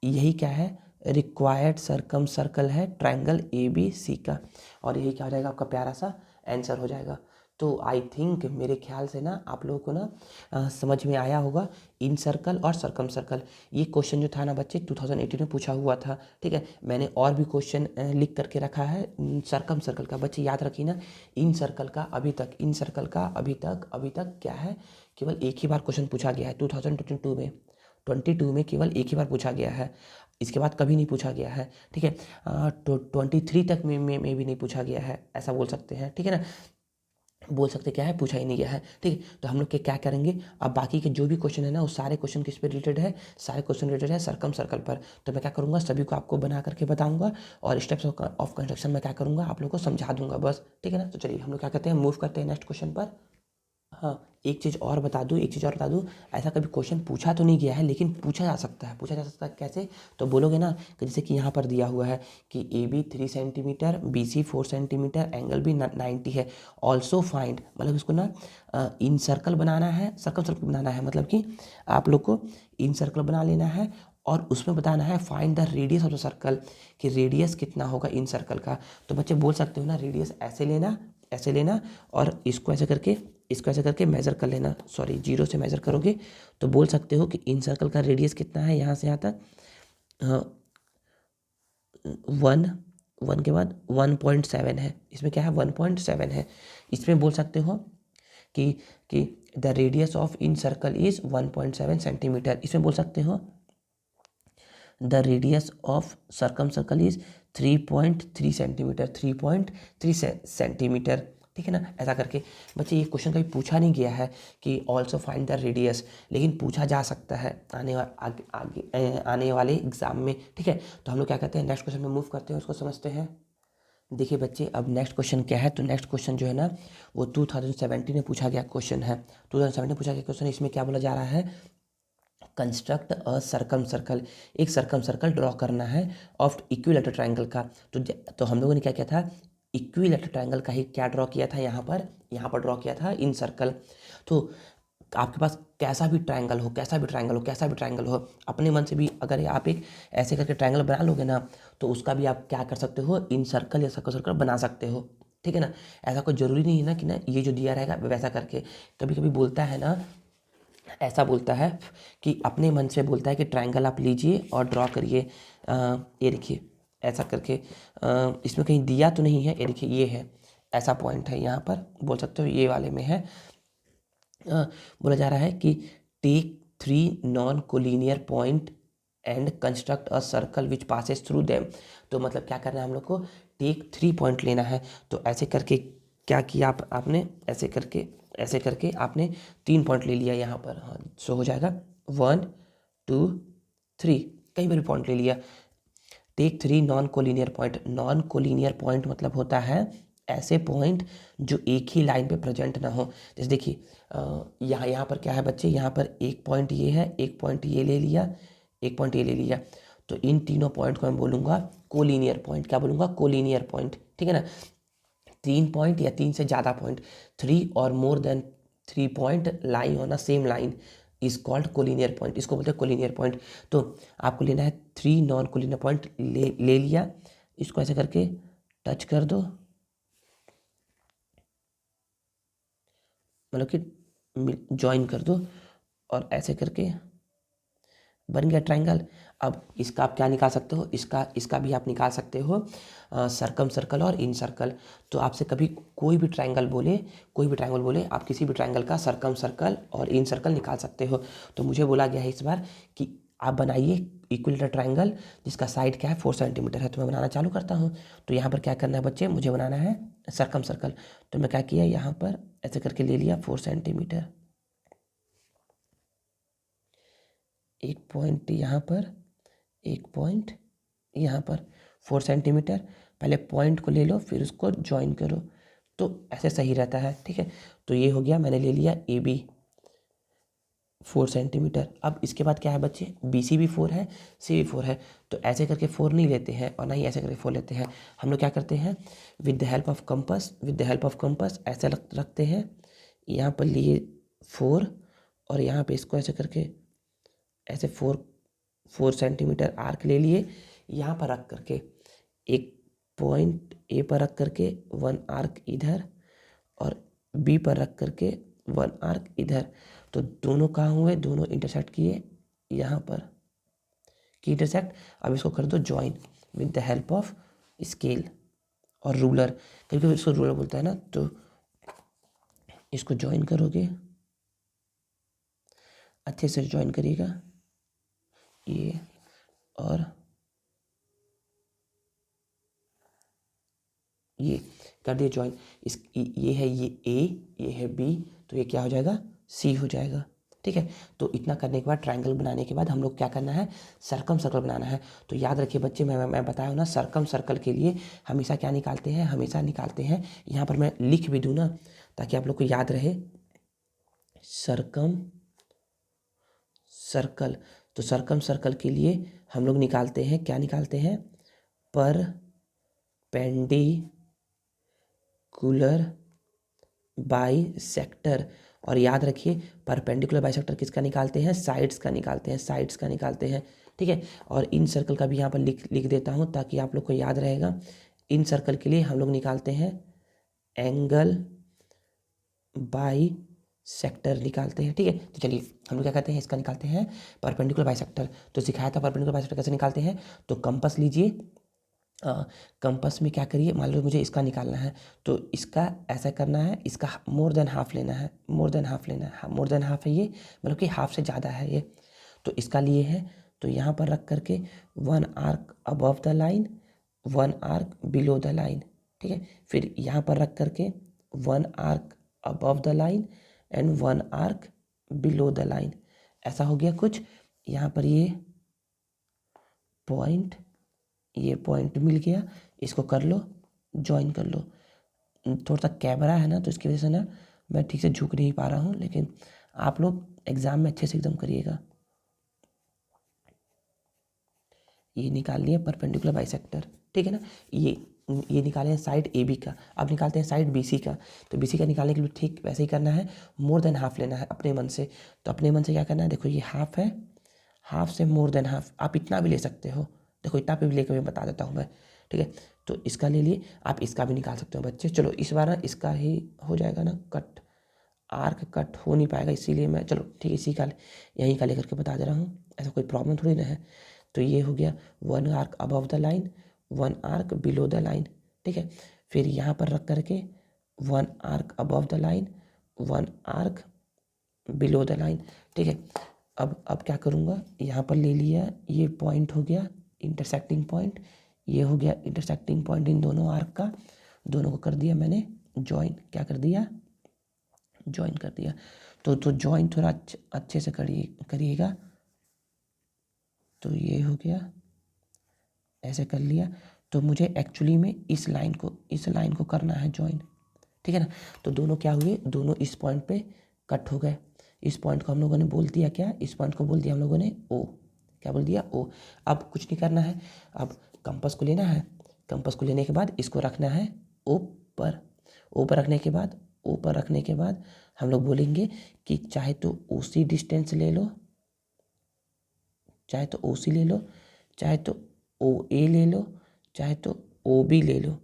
यही क्या है, रिक्वायर्ड सर्कल है ट्रायंगल ABC का, और यही क्या हो जाएगा आपका प्यारा सा आंसर हो जाएगा। तो आई थिंक मेरे ख्याल से ना आप लोगों को ना समझ में आया होगा इन सर्कल और सरकम सर्कल। ये क्वेश्चन जो था ना बच्चे 2018 में पूछा हुआ था, ठीक है। मैंने और भी क्वेश्चन लिख करके रखा है सरकम सर्कल का, बच्चे याद रखिए ना। इन सर्कल का अभी तक क्या है, केवल एक ही बार क्वेश्चन पूछा गया है 2022 में केवल एक ही बार पूछा गया है, इसके बाद कभी नहीं पूछा गया है, ठीक है। 23 तक में भी नहीं पूछा गया है, ऐसा बोल सकते हैं, ठीक है ना। बोल सकते क्या है, पूछा ही नहीं गया है, ठीक है। तो हम लोग के क्या करेंगे, अब बाकी के जो भी क्वेश्चन है ना वो सारे क्वेश्चन किस पे रिलेटेड है, सारे क्वेश्चन रिलेटेड है सरकम सर्कल पर। तो मैं क्या करूँगा, सभी को आपको बना करके बताऊँगा और स्टेप्स ऑफ कंस्ट्रक्शन में क्या करूँगा आप लोग को समझा दूंगा बस, ठीक है ना। तो चलिए हम लोग क्या करते हैं, मूव करते हैं नेक्स्ट क्वेश्चन पर। हाँ, एक चीज़ और बता दूँ, ऐसा कभी क्वेश्चन पूछा तो नहीं गया है लेकिन पूछा जा सकता है, कैसे, तो बोलोगे ना कि जैसे कि यहाँ पर दिया हुआ है कि A B 3 centimetre, B C 4 centimetre, angle भी 90 है, ऑल्सो फाइंड, मतलब इसको ना इन सर्कल बनाना है, सर्कल बनाना है, मतलब कि आप लोग को इन सर्कल बना लेना है और उसमें बताना है find the radius of the circle, कि रेडियस कितना होगा इन सर्कल का। तो बच्चे बोल सकते हो ना, रेडियस ऐसे लेना और इसको ऐसे करके मेज़र कर लेना, सॉरी 0 से मेज़र करोगे तो बोल सकते हो कि इन सर्कल का रेडियस कितना है, यहाँ से यहाँ तक 1 के बाद 1.7 है, इसमें क्या है 1.7 है। इसमें बोल सकते हो कि the radius of in circle is 1.7 centimetre, इसमें बोल सकते हो the radius of circum circle is 3.3 centimetre, 3.3 centimetre, ठीक है ना। ऐसा करके बच्चे ये क्वेश्चन कभी पूछा नहीं गया है कि ऑल्सो फाइंड द रेडियस, लेकिन पूछा जा सकता है आने वाले एग्जाम में, ठीक है। तो हम लोग क्या करते हैं, नेक्स्ट क्वेश्चन में मूव करते हैं, उसको समझते हैं। देखिए बच्चे अब नेक्स्ट क्वेश्चन क्या है, तो नेक्स्ट क्वेश्चन जो है ना वो 2017 में पूछा गया क्वेश्चन है, 2017 में पूछा गया क्वेश्चन। इसमें क्या बोला जा रहा है, कंस्ट्रक्ट अ सरकम सर्कल, एक सरकम सर्कल ड्रॉ करना है ऑफ इक्विलेटरल ट्रायंगल का। तो हम लोगों ने क्या किया था, इक्विलेटरल ट्रायंगल का ही क्या ड्रॉ किया था, यहाँ पर ड्रॉ किया था इन सर्कल। तो आपके पास कैसा भी ट्रायंगल हो, अपने मन से भी अगर आप एक ऐसे करके ट्रायंगल बना लोगे ना तो उसका भी आप क्या कर सकते हो, इन सर्कल या सर्कल बना सकते हो, ठीक है ना। ऐसा कोई ज़रूरी नहीं है ना कि ना ये जो दिया रहेगा वैसा करके, कभी कभी बोलता है ना, ऐसा बोलता है कि अपने मन से बोलता है कि ट्रायंगल आप लीजिए और ड्रॉ करिए। ये देखिए ऐसा करके, इसमें कहीं दिया तो नहीं है, ये देखिए ये है, ऐसा पॉइंट है यहाँ पर, बोल सकते हो ये वाले में है। बोला जा रहा है कि take 3 non collinear point and construct a circle which passes through them. तो मतलब क्या करना है हम लोग को, टेक 3 पॉइंट लेना है। तो ऐसे करके क्या किया आपने, ऐसे करके आपने 3 पॉइंट ले लिया यहाँ पर। हाँ, सो हो जाएगा 1 2 3, कहीं पर भी पॉइंट ले लिया। Take 3 non collinear point. Non collinear point मतलब होता है ऐसे पॉइंट जो एक ही लाइन पे प्रेजेंट ना हो। जैसे देखिए यहाँ पर क्या है बच्चे, यहाँ पर एक पॉइंट ये है, एक पॉइंट ये ले लिया, एक पॉइंट ये ले लिया। तो इन तीनों पॉइंट को मैं बोलूँगा कोलिनियर पॉइंट। क्या बोलूँगा, कोलिनियर पॉइंट, ठीक है ना। 3 पॉइंट या 3 से ज़्यादा पॉइंट, 3 और more than 3 point lie on a same line is called collinear point. इसको बोलते हैं कोलिनियर पॉइंट। तो आपको लेना है 3 नॉन कोलिनियर पॉइंट, ले लिया, इसको ऐसे करके टच कर दो, मतलब कि ज्वाइन कर दो, और ऐसे करके बन गया ट्रायंगल। अब इसका आप क्या निकाल सकते हो, इसका भी आप निकाल सकते हो सरकम सर्कल और इन सर्कल। तो आपसे कभी कोई भी ट्रायंगल बोले, आप किसी भी ट्रायंगल का सरकम सर्कल और इन सर्कल निकाल सकते हो। तो मुझे बोला गया है इस बार कि आप बनाइए इक्विलेटरल ट्रायंगल जिसका साइड क्या है 4 सेंटीमीटर है। तो मैं बनाना चालू करता हूँ। तो यहाँ पर क्या करना है बच्चे, मुझे बनाना है सरकम सर्कल। तो मैं क्या किया, यहाँ पर ऐसे करके ले लिया 4 सेंटीमीटर, एक पॉइंट यहाँ पर, एक पॉइंट यहाँ पर, 4 सेंटीमीटर। पहले पॉइंट को ले लो फिर उसको ज्वाइन करो, तो ऐसे सही रहता है, ठीक है। तो ये हो गया, मैंने ले लिया ए बी 4 सेंटीमीटर। अब इसके बाद क्या है बच्चे, बी सी भी 4 है, सी भी 4 है। तो ऐसे करके 4 नहीं लेते हैं और ना ही ऐसे करके 4 लेते हैं। हम लोग क्या करते हैं, with the help of compass ऐसे रखते हैं। यहाँ पर लिए 4 और यहाँ पे इसको ऐसे करके ऐसे 4 सेंटीमीटर आर्क ले लिए। यहाँ पर रख करके एक पॉइंट ए पर रख करके 1 आर्क इधर, और बी पर रख करके 1 आर्क इधर। तो दोनों कहाँ हुए, दोनों इंटरसेक्ट किए यहाँ पर, की इंटरसेक्ट। अब इसको कर दो join with the help of scale और रूलर, कभी कभी इसको रूलर बोलता है ना। तो इसको ज्वाइन करोगे, अच्छे से ज्वाइन करिएगा, ये और ये कर दिए ज्वाइन। ये है ये ए, ये है बी, तो ये क्या हो जाएगा, सी हो जाएगा, ठीक है। तो इतना करने के बाद, ट्रायंगल बनाने के बाद हम लोग क्या करना है, सरकम सर्कल बनाना है। तो याद रखिए बच्चे, मैं बताया हूँ ना, सरकम सर्कल के लिए हमेशा क्या निकालते हैं, हमेशा निकालते हैं, यहाँ पर मैं लिख भी दूँ ना ताकि आप लोग को याद रहे, सरकम सर्कल। तो सरकम सर्कल के लिए हम लोग निकालते हैं, क्या निकालते हैं, परपेंडिकुलर बाइसेक्टर। और याद रखिए परपेंडिकुलर बाइसेक्टर किसका निकालते हैं, साइड्स का निकालते हैं, साइड्स का निकालते हैं, ठीक है। और इन सर्कल का भी यहाँ पर लिख देता हूँ ताकि आप लोग को याद रहेगा। इन सर्कल के लिए हम लोग निकालते हैं एंगल बाई सेक्टर निकालते हैं, ठीक है। तो चलिए हम लोग क्या करते हैं, इसका निकालते हैं परपेंडिकुलर बाइसेक्टर। तो सिखाया था परपेंडिकुलर बाइसेक्टर कैसे निकालते हैं। तो कंपास लीजिए, कंपास में क्या करिए, मान लो मुझे इसका निकालना है, तो इसका ऐसा करना है, इसका मोर देन हाफ लेना है, मोर देन हाफ लेना है, मोर देन हाफ है ये, मतलब कि हाफ से ज़्यादा है ये। तो इसका लिए है, तो यहाँ पर रख करके 1 arc above the line, 1 arc below the line, ठीक है। फिर यहाँ पर रख करके 1 arc above the line and 1 arc below the line. ऐसा हो गया कुछ। यहाँ पर ये पॉइंट मिल गया, इसको कर लो, ज्वाइन कर लो। थोड़ा सा कैमरा है ना तो इसकी वजह से ना मैं ठीक से झुक नहीं पा रहा हूँ, लेकिन आप लोग एग्ज़ाम में अच्छे से एकदम करिएगा। ये निकाल लिया परपेंडिकुलर बाइसेक्टर, ठीक है ना। ये निकाले हैं साइड ए बी का। अब निकालते हैं साइड बी सी का। तो बी सी का निकालने के लिए ठीक वैसे ही करना है, मोर देन हाफ लेना है अपने मन से। तो अपने मन से क्या करना है, देखो ये हाफ है, हाफ से मोर देन हाफ आप इतना भी ले सकते हो, देखो इतना पे भी लेकर मैं बता देता हूँ मैं, ठीक है। तो इसका ले लिए, आप इसका भी निकाल सकते हो बच्चे। चलो इस बार ना इसका ही हो जाएगा ना कट, आर्क कट हो नहीं पाएगा, इसीलिए मैं चलो ठीक है इसी का यहीं का लेकर के बता दे रहा हूँ, ऐसा कोई प्रॉब्लम थोड़ी ना है। तो ये हो गया 1 arc above the line, 1 arc below the line, ठीक है। फिर यहाँ पर रख करके 1 arc above the line, 1 arc below the line, ठीक है। अब क्या करूँगा, यहाँ पर ले लिया, ये पॉइंट हो गया इंटरसेक्टिंग पॉइंट, ये हो गया इंटरसेक्टिंग पॉइंट इन दोनों आर्क का, दोनों को कर दिया मैंने ज्वाइन, क्या कर दिया, ज्वाइन कर दिया। तो ज्वाइन थोड़ा अच्छे से करिएगा। तो ये हो गया, ऐसे कर लिया। तो मुझे एक्चुअली में इस लाइन को करना है ज्वाइन, ठीक है ना। तो दोनों क्या हुए, दोनों इस पॉइंट पे कट हो गए। इस पॉइंट को हम लोगों ने बोल दिया क्या, इस पॉइंट को बोल दिया हम लोगों ने ओ, क्या बोल दिया ओ। अब कुछ नहीं करना है, अब कंपास को लेना है, कंपास को लेने के बाद इसको रखना है ऊपर, ऊपर रखने के बाद हम लोग बोलेंगे कि चाहे तो ओसी डिस्टेंस ले लो, चाहे तो ओसी ले लो, चाहे तो ओ ए ले लो, चाहे तो ओ बी ले लो।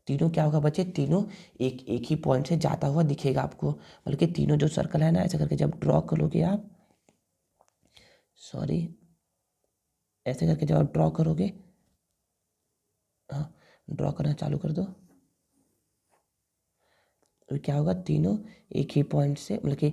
तीनों क्या होगा बच्चे, तीनों एक ही पॉइंट से जाता हुआ दिखेगा आपको, बल्कि तीनों जो सर्कल है ना, ऐसे करके जब ड्रॉ करोगे आप, सॉरी, ऐसे करके जब आप ड्रॉ करोगे, हाँ ड्रॉ करना चालू कर दो, तो क्या होगा, तीनों एक ही पॉइंट से, मतलब कि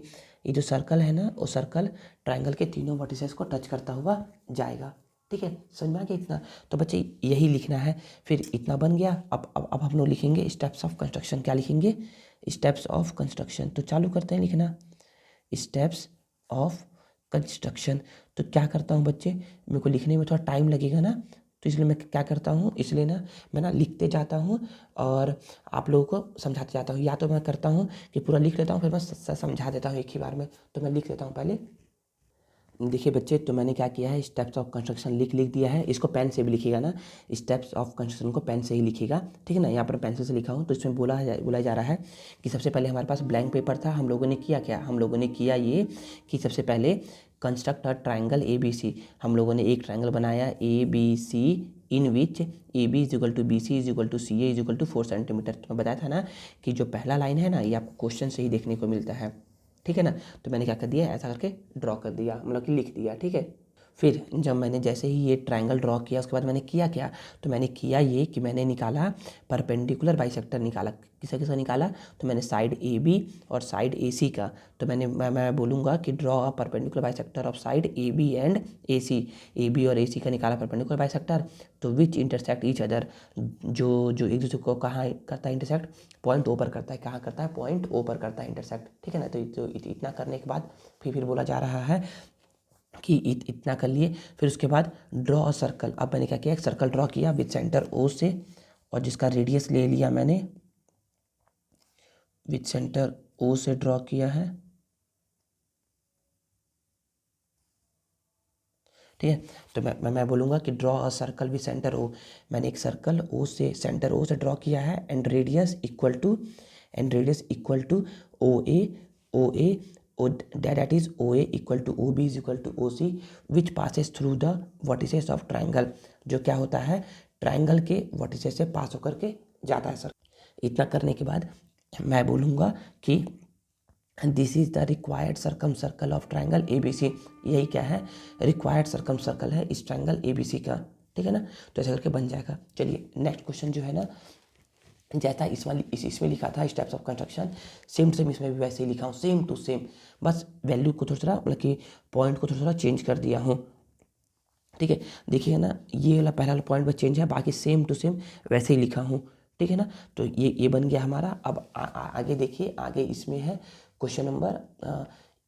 ये जो सर्कल है ना, वो सर्कल ट्रायंगल के तीनों वर्टिसेस को टच करता हुआ जाएगा, ठीक है। समझ में आ गया इतना। तो बच्चे यही लिखना है। फिर इतना बन गया। अब हम लोग लिखेंगे स्टेप्स ऑफ कंस्ट्रक्शन। क्या लिखेंगे, स्टेप्स ऑफ कंस्ट्रक्शन। तो चालू करते हैं लिखना, स्टेप्स ऑफ कंस्ट्रक्शन। तो क्या करता हूँ बच्चे, मेरे को लिखने में थोड़ा टाइम लगेगा ना, तो इसलिए मैं क्या करता हूँ, इसलिए ना मैं ना लिखते जाता हूँ और आप लोगों को समझाते जाता हूँ। या तो मैं करता हूँ कि पूरा लिख लेता हूँ, फिर मैं समझा देता हूँ एक ही बार में। तो मैं लिख लेता हूँ पहले। देखिए बच्चे, तो मैंने क्या किया है, स्टेप्स ऑफ कंस्ट्रक्शन लिख दिया है। इसको पेन से भी लिखिएगा ना, स्टेप्स ऑफ कंस्ट्रक्शन को पेन से ही लिखिएगा, ठीक है ना। यहाँ पर पेंसिल से लिखा हूँ। तो इसमें बोला जा रहा है कि सबसे पहले हमारे पास ब्लैंक पेपर था, हम लोगों ने किया क्या, हम लोगों ने किया ये कि सबसे पहले कंस्ट्रक्ट अ ट्राइंगल ABC। हम लोगों ने एक ट्राइंगल बनाया ABC in which AB is equal to BC is equal to CA is equal to 4 centimetre. तो मैं बताया था ना कि जो पहला लाइन है ना, ये आपको क्वेश्चन से ही देखने को मिलता है, ठीक है ना। तो मैंने क्या कर दिया, ऐसा करके ड्रॉ कर दिया, मतलब कि लिख दिया, ठीक है। फिर जब मैंने जैसे ही ये ट्रायंगल ड्रॉ किया, उसके बाद मैंने किया क्या, तो मैंने किया ये कि मैंने निकाला परपेंडिकुलर बाइसेक्टर निकाला। किसका किसका निकाला, तो मैंने साइड AB और साइड AC का। तो मैं बोलूँगा कि draw a perpendicular bisector of side AB and AC। AB और AC का निकाला परपेंडिकुलर बाइसेक्टर, तो विच इंटरसेक्ट ईच अदर, जो एक दूसरे को कहाँ करता है इंटरसेक्ट, पॉइंट ओ पर करता है। कहाँ करता है, पॉइंट ओ पर करता है इंटरसेक्ट, ठीक है ना। तो इतना करने के बाद फिर बोला जा रहा है कि इतना कर लिए। फिर उसके बाद ड्रॉ सर्कल। अब मैंने क्या किया, एक सर्कल ड्रॉ किया विद सेंटर O से, और जिसका रेडियस ले लिया मैंने, विद सेंटर O से ड्रॉ किया है, ठीक है। तो मैं बोलूँगा कि draw a circle with centre O। मैंने एक सर्कल O से, सेंटर O से ड्रॉ किया है, and radius equal to O A that is OA equal to OB is equal to OC which passes through the vertices of triangle। जो क्या होता है, ट्राइंगल के वर्टिसेस से पास होकर के जाता है सर। इतना करने के बाद मैं बोलूँगा कि this is the required circumcircle of triangle ABC। यही क्या है, रिक्वायर्ड सर्कम सर्कल है इस ट्राइंगल ABC का, ठीक है ना। तो ऐसा करके बन जाएगा। चलिए नेक्स्ट क्वेश्चन जो है ना, जैसा इसमें लिखा था steps of construction, same to same इसमें भी वैसे ही लिखा हूँ, सेम टू सेम। बस वैल्यू को थोड़ा सा, मतलब कि पॉइंट को थोड़ा चेंज कर दिया हूँ, ठीक है। देखिए ना, ये वाला पहला पॉइंट बस चेंज है, बाकी सेम टू सेम वैसे ही लिखा हूँ, ठीक है ना। तो ये बन गया हमारा। अब आगे देखिए, आगे इसमें है क्वेश्चन नंबर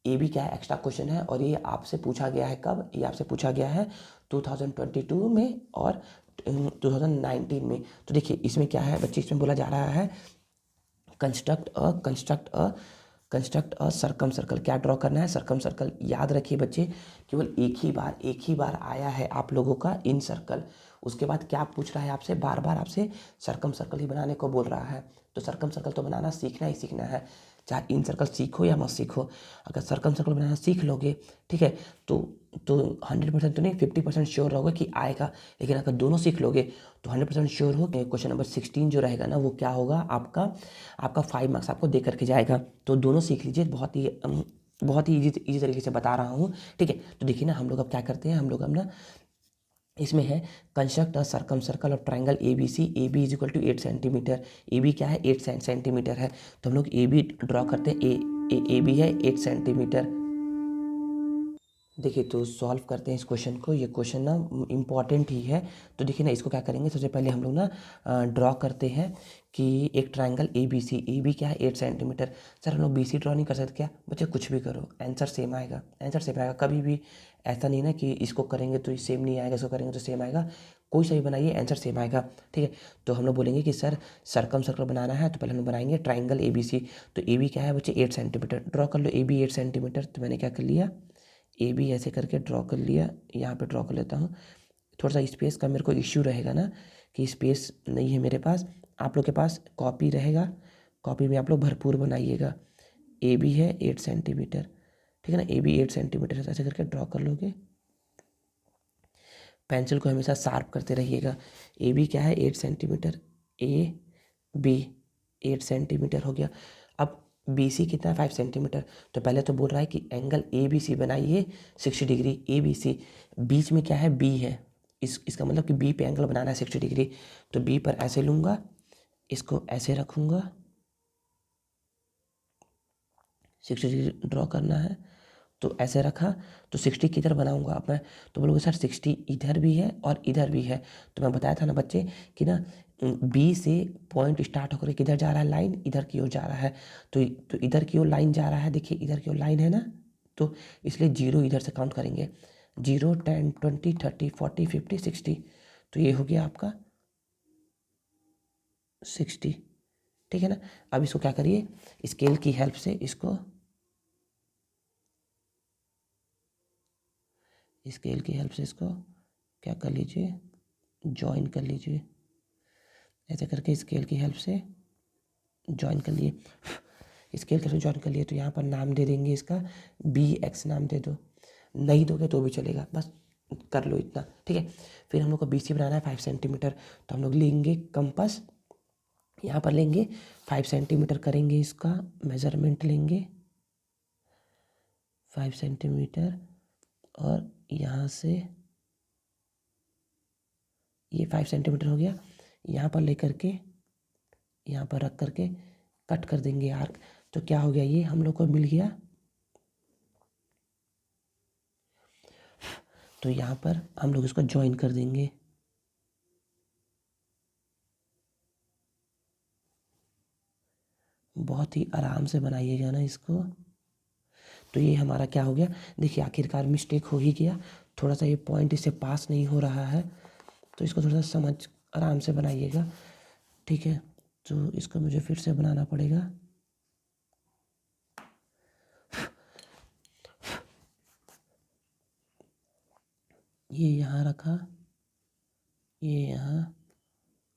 ए भी क्या है, एक्स्ट्रा क्वेश्चन है, और ये आपसे पूछा गया है कब, ये आपसे पूछा गया है 2022 में और 2019 में। तो देखिए इसमें क्या है बच्चे, इसमें बोला जा रहा है कंस्ट्रक्ट अ सर्कम सर्कल। क्या ड्रॉ करना है, सर्कम सर्कल। याद रखिए बच्चे, केवल एक ही बार आया है आप लोगों का इन सर्कल। उसके बाद क्या पूछ रहा है आपसे, बार बार आपसे सर्कम सर्कल ही बनाने को बोल रहा है। तो सर्कम सर्कल तो बनाना सीखना ही सीखना है, चाहे इन सर्कल सीखो या मत सीखो। अगर सर्कम सर्कल बनाना सीख लोगे, ठीक है, तो 100% तो नहीं, 50% श्योर रहोगे कि आएगा। लेकिन अगर दोनों सीख लोगे तो 100% श्योर हो कि क्वेश्चन नंबर 16 जो रहेगा ना, वो क्या होगा, आपका 5 मार्क्स आपको दे करके जाएगा। तो दोनों सीख लीजिए, बहुत ही ईजी तरीके से बता रहा हूँ, ठीक है। तो देखिए ना, हम लोग अब क्या करते हैं, हम लोग अब ना इसमें है construct a circumcircle of triangle A B C, A B is equal to 8 centimetre. A B क्या है, 8 सेंटीमीटर है, तो हम लोग ए बी ड्रॉ करते हैं। ए बी है 8 सेंटीमीटर। देखिए, तो सॉल्व करते हैं इस क्वेश्चन को। ये क्वेश्चन ना इम्पॉर्टेंट ही है। तो देखिए ना, इसको क्या करेंगे, सबसे पहले हम लोग ना ड्रॉ करते हैं कि एक ट्राइंगल ए बी क्या है 8 सेंटीमीटर। सर हम लोग बी सी ड्रॉ नहीं कर सकते क्या? बच्चे कुछ भी करो, आंसर सेम आएगा, आंसर सेम आएगा। कभी भी ऐसा नहीं ना कि इसको करेंगे तो सेम नहीं आएगा, इसको करेंगे तो सेम आएगा। कोई सही बनाइए, आंसर सेम आएगा, ठीक है। तो हम लोग बोलेंगे कि सर सर्कम सर्कल बनाना है, तो पहले हम लोग बनाएंगे ट्राइंगल ए बी सी। तो ए बी क्या है बच्चे 8 सेंटीमीटर, ड्रॉ कर लो ए बी 8 सेंटीमीटर। तो मैंने क्या कर लिया, ए बी ऐसे करके ड्रॉ कर लिया। यहाँ पे ड्रॉ कर लेता हूँ। थोड़ा सा स्पेस का मेरे को इश्यू रहेगा ना, कि स्पेस नहीं है मेरे पास। आप लोग के पास कॉपी रहेगा, कॉपी में आप लोग भरपूर बनाइएगा। ए बी है 8 सेंटीमीटर, ठीक है ना, ए बी 8 सेंटीमीटर है, ऐसे करके ड्रॉ कर लोगे। पेंसिल को हमेशा शार्प करते रहिएगा। ए बी क्या है 8 सेंटीमीटर, ए बी 8 सेंटीमीटर हो गया। अब बी सी कितना है 5 सेंटीमीटर। तो पहले तो बोल रहा है कि एंगल ए बी सी बनाइए 60 डिग्री। ए बी सी बीच में क्या है, बी है, इसका मतलब कि बी पे एंगल बनाना है 60 डिग्री। तो बी पर ऐसे लूँगा, इसको ऐसे रखूँगा, 60 डिग्री ड्रॉ करना है। तो ऐसे रखा, तो 60 किधर बनाऊंगा अब मैं? तो बोलोगे सर 60 इधर भी है और इधर भी है। तो मैं बताया था ना बच्चे कि ना, बी से पॉइंट स्टार्ट होकर किधर जा रहा है, लाइन इधर की ओर जा रहा है। तो इधर की ओर लाइन जा रहा है, देखिए इधर की ओर लाइन है ना, तो इसलिए 0 इधर से काउंट करेंगे। 0 10 20 30 40 50 60। तो ये हो गया आपका 60, ठीक है ना। अब इसको क्या करिए, स्केल की हेल्प से इसको, स्केल की हेल्प से इसको क्या कर लीजिए, ज्वाइन कर लीजिए। ऐसे करके स्केल की हेल्प से ज्वाइन कर लिए, स्केल करके ज्वाइन कर लिए। तो यहाँ पर नाम दे देंगे इसका, बी एक्स नाम दे दो, नहीं दोगे तो भी चलेगा, बस कर लो इतना, ठीक है। फिर हम लोग को बी सी बनाना है 5 सेंटीमीटर। तो हम लोग लेंगे कंपास, यहाँ पर लेंगे 5 सेंटीमीटर, करेंगे इसका मेज़रमेंट, लेंगे 5 सेंटीमीटर, और यहाँ से ये 5 सेंटीमीटर हो गया। यहाँ पर लेकर के, यहाँ पर रख करके कट कर देंगे आर्क। तो क्या हो गया, ये हम लोग को मिल गया। तो यहाँ पर हम लोग इसको ज्वाइन कर देंगे। बहुत ही आराम से बनाइएगा ना इसको। तो ये हमारा क्या हो गया, देखिए आखिरकार मिस्टेक हो ही गया, थोड़ा सा ये पॉइंट इससे पास नहीं हो रहा है। तो इसको थोड़ा सा समझ आराम से बनाइएगा, ठीक है। तो इसको मुझे फिर से बनाना पड़ेगा। ये यहाँ रखा, ये यहाँ,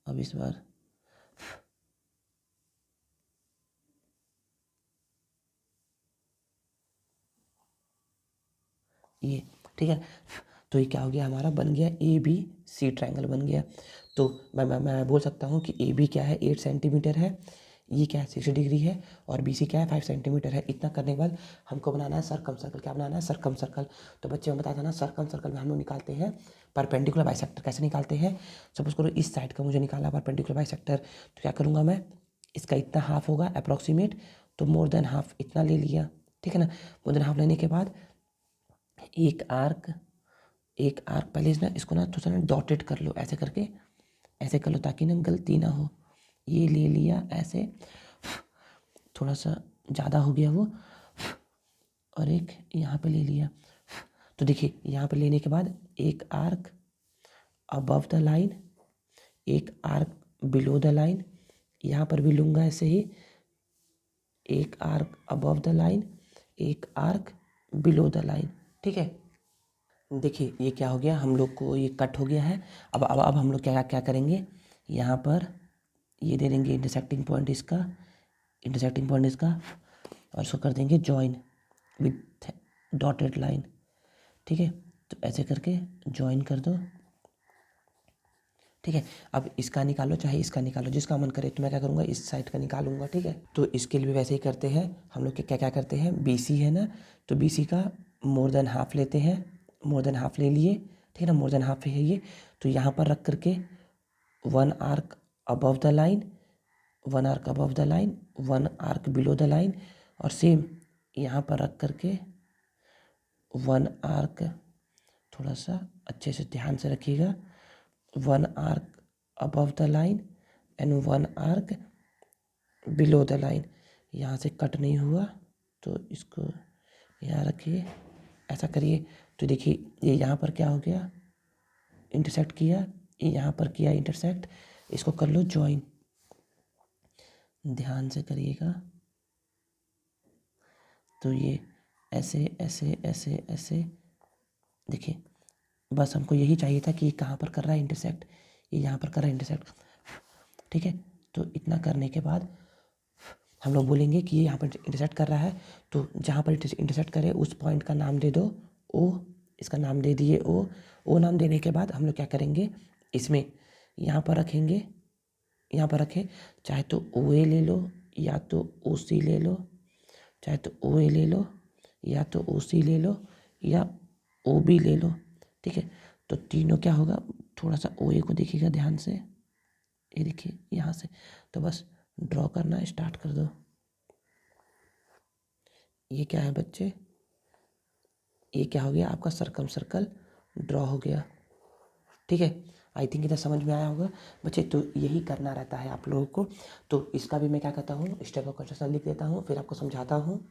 अब इस बार ये, ठीक है। तो ये क्या हो गया, हमारा बन गया ए बी सी ट्रायंगल बन गया। तो मैं बोल सकता हूँ कि ए बी क्या है 8 सेंटीमीटर है, ये क्या है 60 डिग्री है, और बी सी क्या है 5 सेंटीमीटर है। इतना करने के बाद हमको बनाना है सर्कम सर्कल। क्या बनाना है, सर्कम सर्कल। तो बच्चे मैं बताया था ना, सर्कम सर्कल में हम लोग निकालते हैं परपेंडिकुलर बाइसेक्टर। कैसे निकालते हैं, सपोज करो इस साइड का मुझे निकाला परपेंडिकुलर बाइसेक्टर। तो क्या करूँगा मैं, इसका इतना हाफ होगा अप्रॉक्सीमेट, तो मोर देन हाफ इतना ले लिया, ठीक है ना। मोर देन हाफ लेने के बाद एक आर्क, पहले ना इसको ना थोड़ा सा ना डॉटेड कर लो, ऐसे करके ऐसे कर लो ताकि ना गलती ना हो। ये ले लिया ऐसे, थोड़ा सा ज़्यादा हो गया वो, और एक यहाँ पे ले लिया। तो देखिए यहाँ पे लेने के बाद एक आर्क अबव द लाइन, एक आर्क बिलो द लाइन, यहाँ पर भी लूँगा ऐसे ही, एक आर्क अबव द लाइन, एक आर्क बिलो द लाइन, ठीक है। देखिए ये क्या हो गया, हम लोग को ये कट हो गया है। अब हम लोग क्या क्या करेंगे, यहाँ पर ये दे देंगे इंटरसेक्टिंग पॉइंट इसका, और इसको कर देंगे जॉइन विथ डॉटेड लाइन। ठीक है, तो ऐसे करके जॉइन कर दो। ठीक है, अब इसका निकालो चाहे इसका निकालो, जिसका मन करे। तो मैं क्या करूँगा, इस साइड का निकालूंगा। ठीक है, तो इसके लिए भी वैसे ही करते हैं हम लोग। क्या क्या करते हैं, BC है ना, तो BC का मोर देन हाफ लेते हैं, मोर देन हाफ ले लिए। ठीक है ना, मोर देन हाफ है ये, तो यहाँ पर रख करके 1 arc above the line, 1 arc above the line, 1 arc below the line, और सेम यहाँ पर रख करके 1 आर्क, थोड़ा सा अच्छे से ध्यान से रखिएगा, 1 arc above the line and 1 arc below the line. यहाँ से कट नहीं हुआ तो इसको यहाँ रखिए, ऐसा करिए। तो देखिए ये यहाँ पर क्या हो गया, इंटरसेक्ट किया, ये यहाँ पर किया इंटरसेक्ट, इसको कर लो जॉइन। ध्यान से करिएगा। तो ये ऐसे ऐसे ऐसे ऐसे, देखिए बस हमको यही चाहिए था कि ये कहाँ पर कर रहा है इंटरसेक्ट, ये यहाँ पर कर रहा है इंटरसेक्ट। ठीक है, तो इतना करने के बाद हम लोग बोलेंगे कि ये यहाँ पर इंटरसेक्ट कर रहा है, तो जहाँ पर इंटरसेक्ट करे उस पॉइंट का नाम दे दो ओ, इसका नाम दे दिए ओ नाम देने के बाद हम लोग क्या करेंगे, इसमें यहाँ पर रखेंगे, यहाँ पर रखें, चाहे तो OA ले लो या तो OC ले लो, चाहे तो OA ले लो या तो OC ले लो या OB ले लो। ठीक है, तो तीनों क्या होगा, थोड़ा सा OA को देखिएगा ध्यान से, ये देखिए यहाँ से, तो बस ड्रॉ करना स्टार्ट कर दो। ये क्या है बच्चे, ये क्या हो गया आपका सर्कम सर्कल ड्रॉ हो गया। ठीक है, आई थिंक इतना समझ में आया होगा बच्चे। तो यही करना रहता है आप लोगों को। तो इसका भी मैं क्या करता हूँ, स्टेप ऑफ कंस्ट्रक्शन लिख देता हूँ, फिर आपको समझाता हूँ।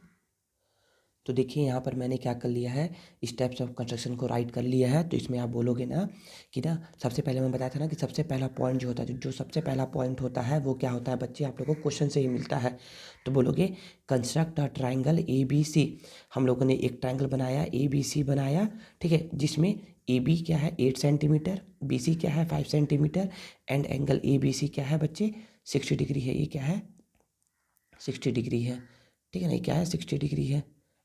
तो देखिए यहाँ पर मैंने क्या कर लिया है, स्टेप्स ऑफ कंस्ट्रक्शन को राइट कर लिया है। तो इसमें आप बोलोगे ना कि ना, सबसे पहले मैं बताया था ना कि सबसे पहला पॉइंट जो होता है, जो सबसे पहला पॉइंट होता है वो क्या होता है बच्चे, आप लोगों को क्वेश्चन से ही मिलता है। तो बोलोगे कंस्ट्रक्ट अ ट्राइंगल ABC। हम लोगों ने एक ट्राइंगल बनाया, ABC बनाया। ठीक है, जिसमें AB क्या है 8 सेंटीमीटर, BC क्या है 5 सेंटीमीटर, एंड एंगल ABC क्या है बच्चे 60 डिग्री है। ये क्या है 60 डिग्री है। ठीक है ना, ये क्या है 60 डिग्री है।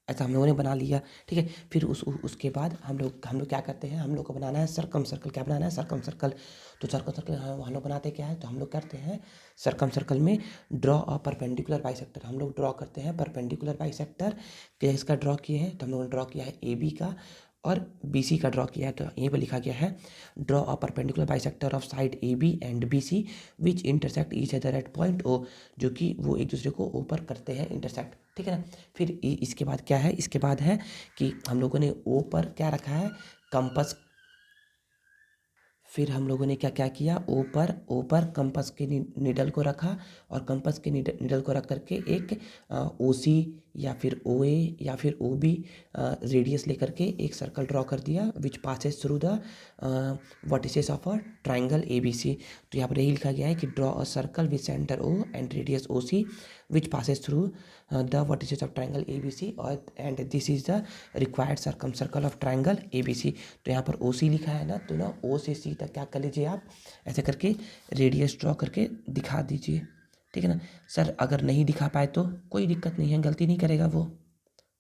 ऐसा हम लोगों ने बना लिया। ठीक है, फिर उसके बाद हम लोग क्या करते हैं, हम लोग को बनाना है सर्कम सर्कल। क्या बनाना है, सर्कम सर्कल। तो सर्कल सर्कल हम लोग बनाते क्या है, तो हम लोग करते हैं सर्कम सर्कल में ड्रॉ अ परपेंडिकुलर बाइसेक्टर। हम लोग ड्रॉ करते हैं परपेंडिकुलर बाइसेक्टर। किसका ड्रॉ किए हैं, तो हम लोगों ने ड्रॉ किया है AB का और BC का ड्रॉ किया है। तो यहीं पर लिखा गया है draw a perpendicular bisector of side AB and BC which intersect each other at point O, जो कि वो एक दूसरे को ऊपर करते हैं इंटरसेक्ट। ठीक है ना, फिर इसके बाद क्या है, इसके बाद है कि हम लोगों ने O पर क्या रखा है, कंपास। फिर हम लोगों ने क्या क्या किया, ओ पर कंपास के निडल को रखा, और कंपास के निडल को रख करके एक OC या फिर OA या फिर OB रेडियस लेकर के एक सर्कल ड्रॉ कर दिया विच passes through the vertices of a triangle ABC। तो यहाँ पर यही लिखा गया है कि draw a circle with centre O and radius OC which passes through the vertices of triangle ABC, और and this is the required circumcircle of triangle ABC। तो यहाँ पर OC लिखा है ना, तो ना O से C तक क्या कर लीजिए आप, ऐसे करके रेडियस ड्रॉ करके दिखा दीजिए। ठीक है ना सर, अगर नहीं दिखा पाए तो कोई दिक्कत नहीं है, गलती नहीं करेगा वो।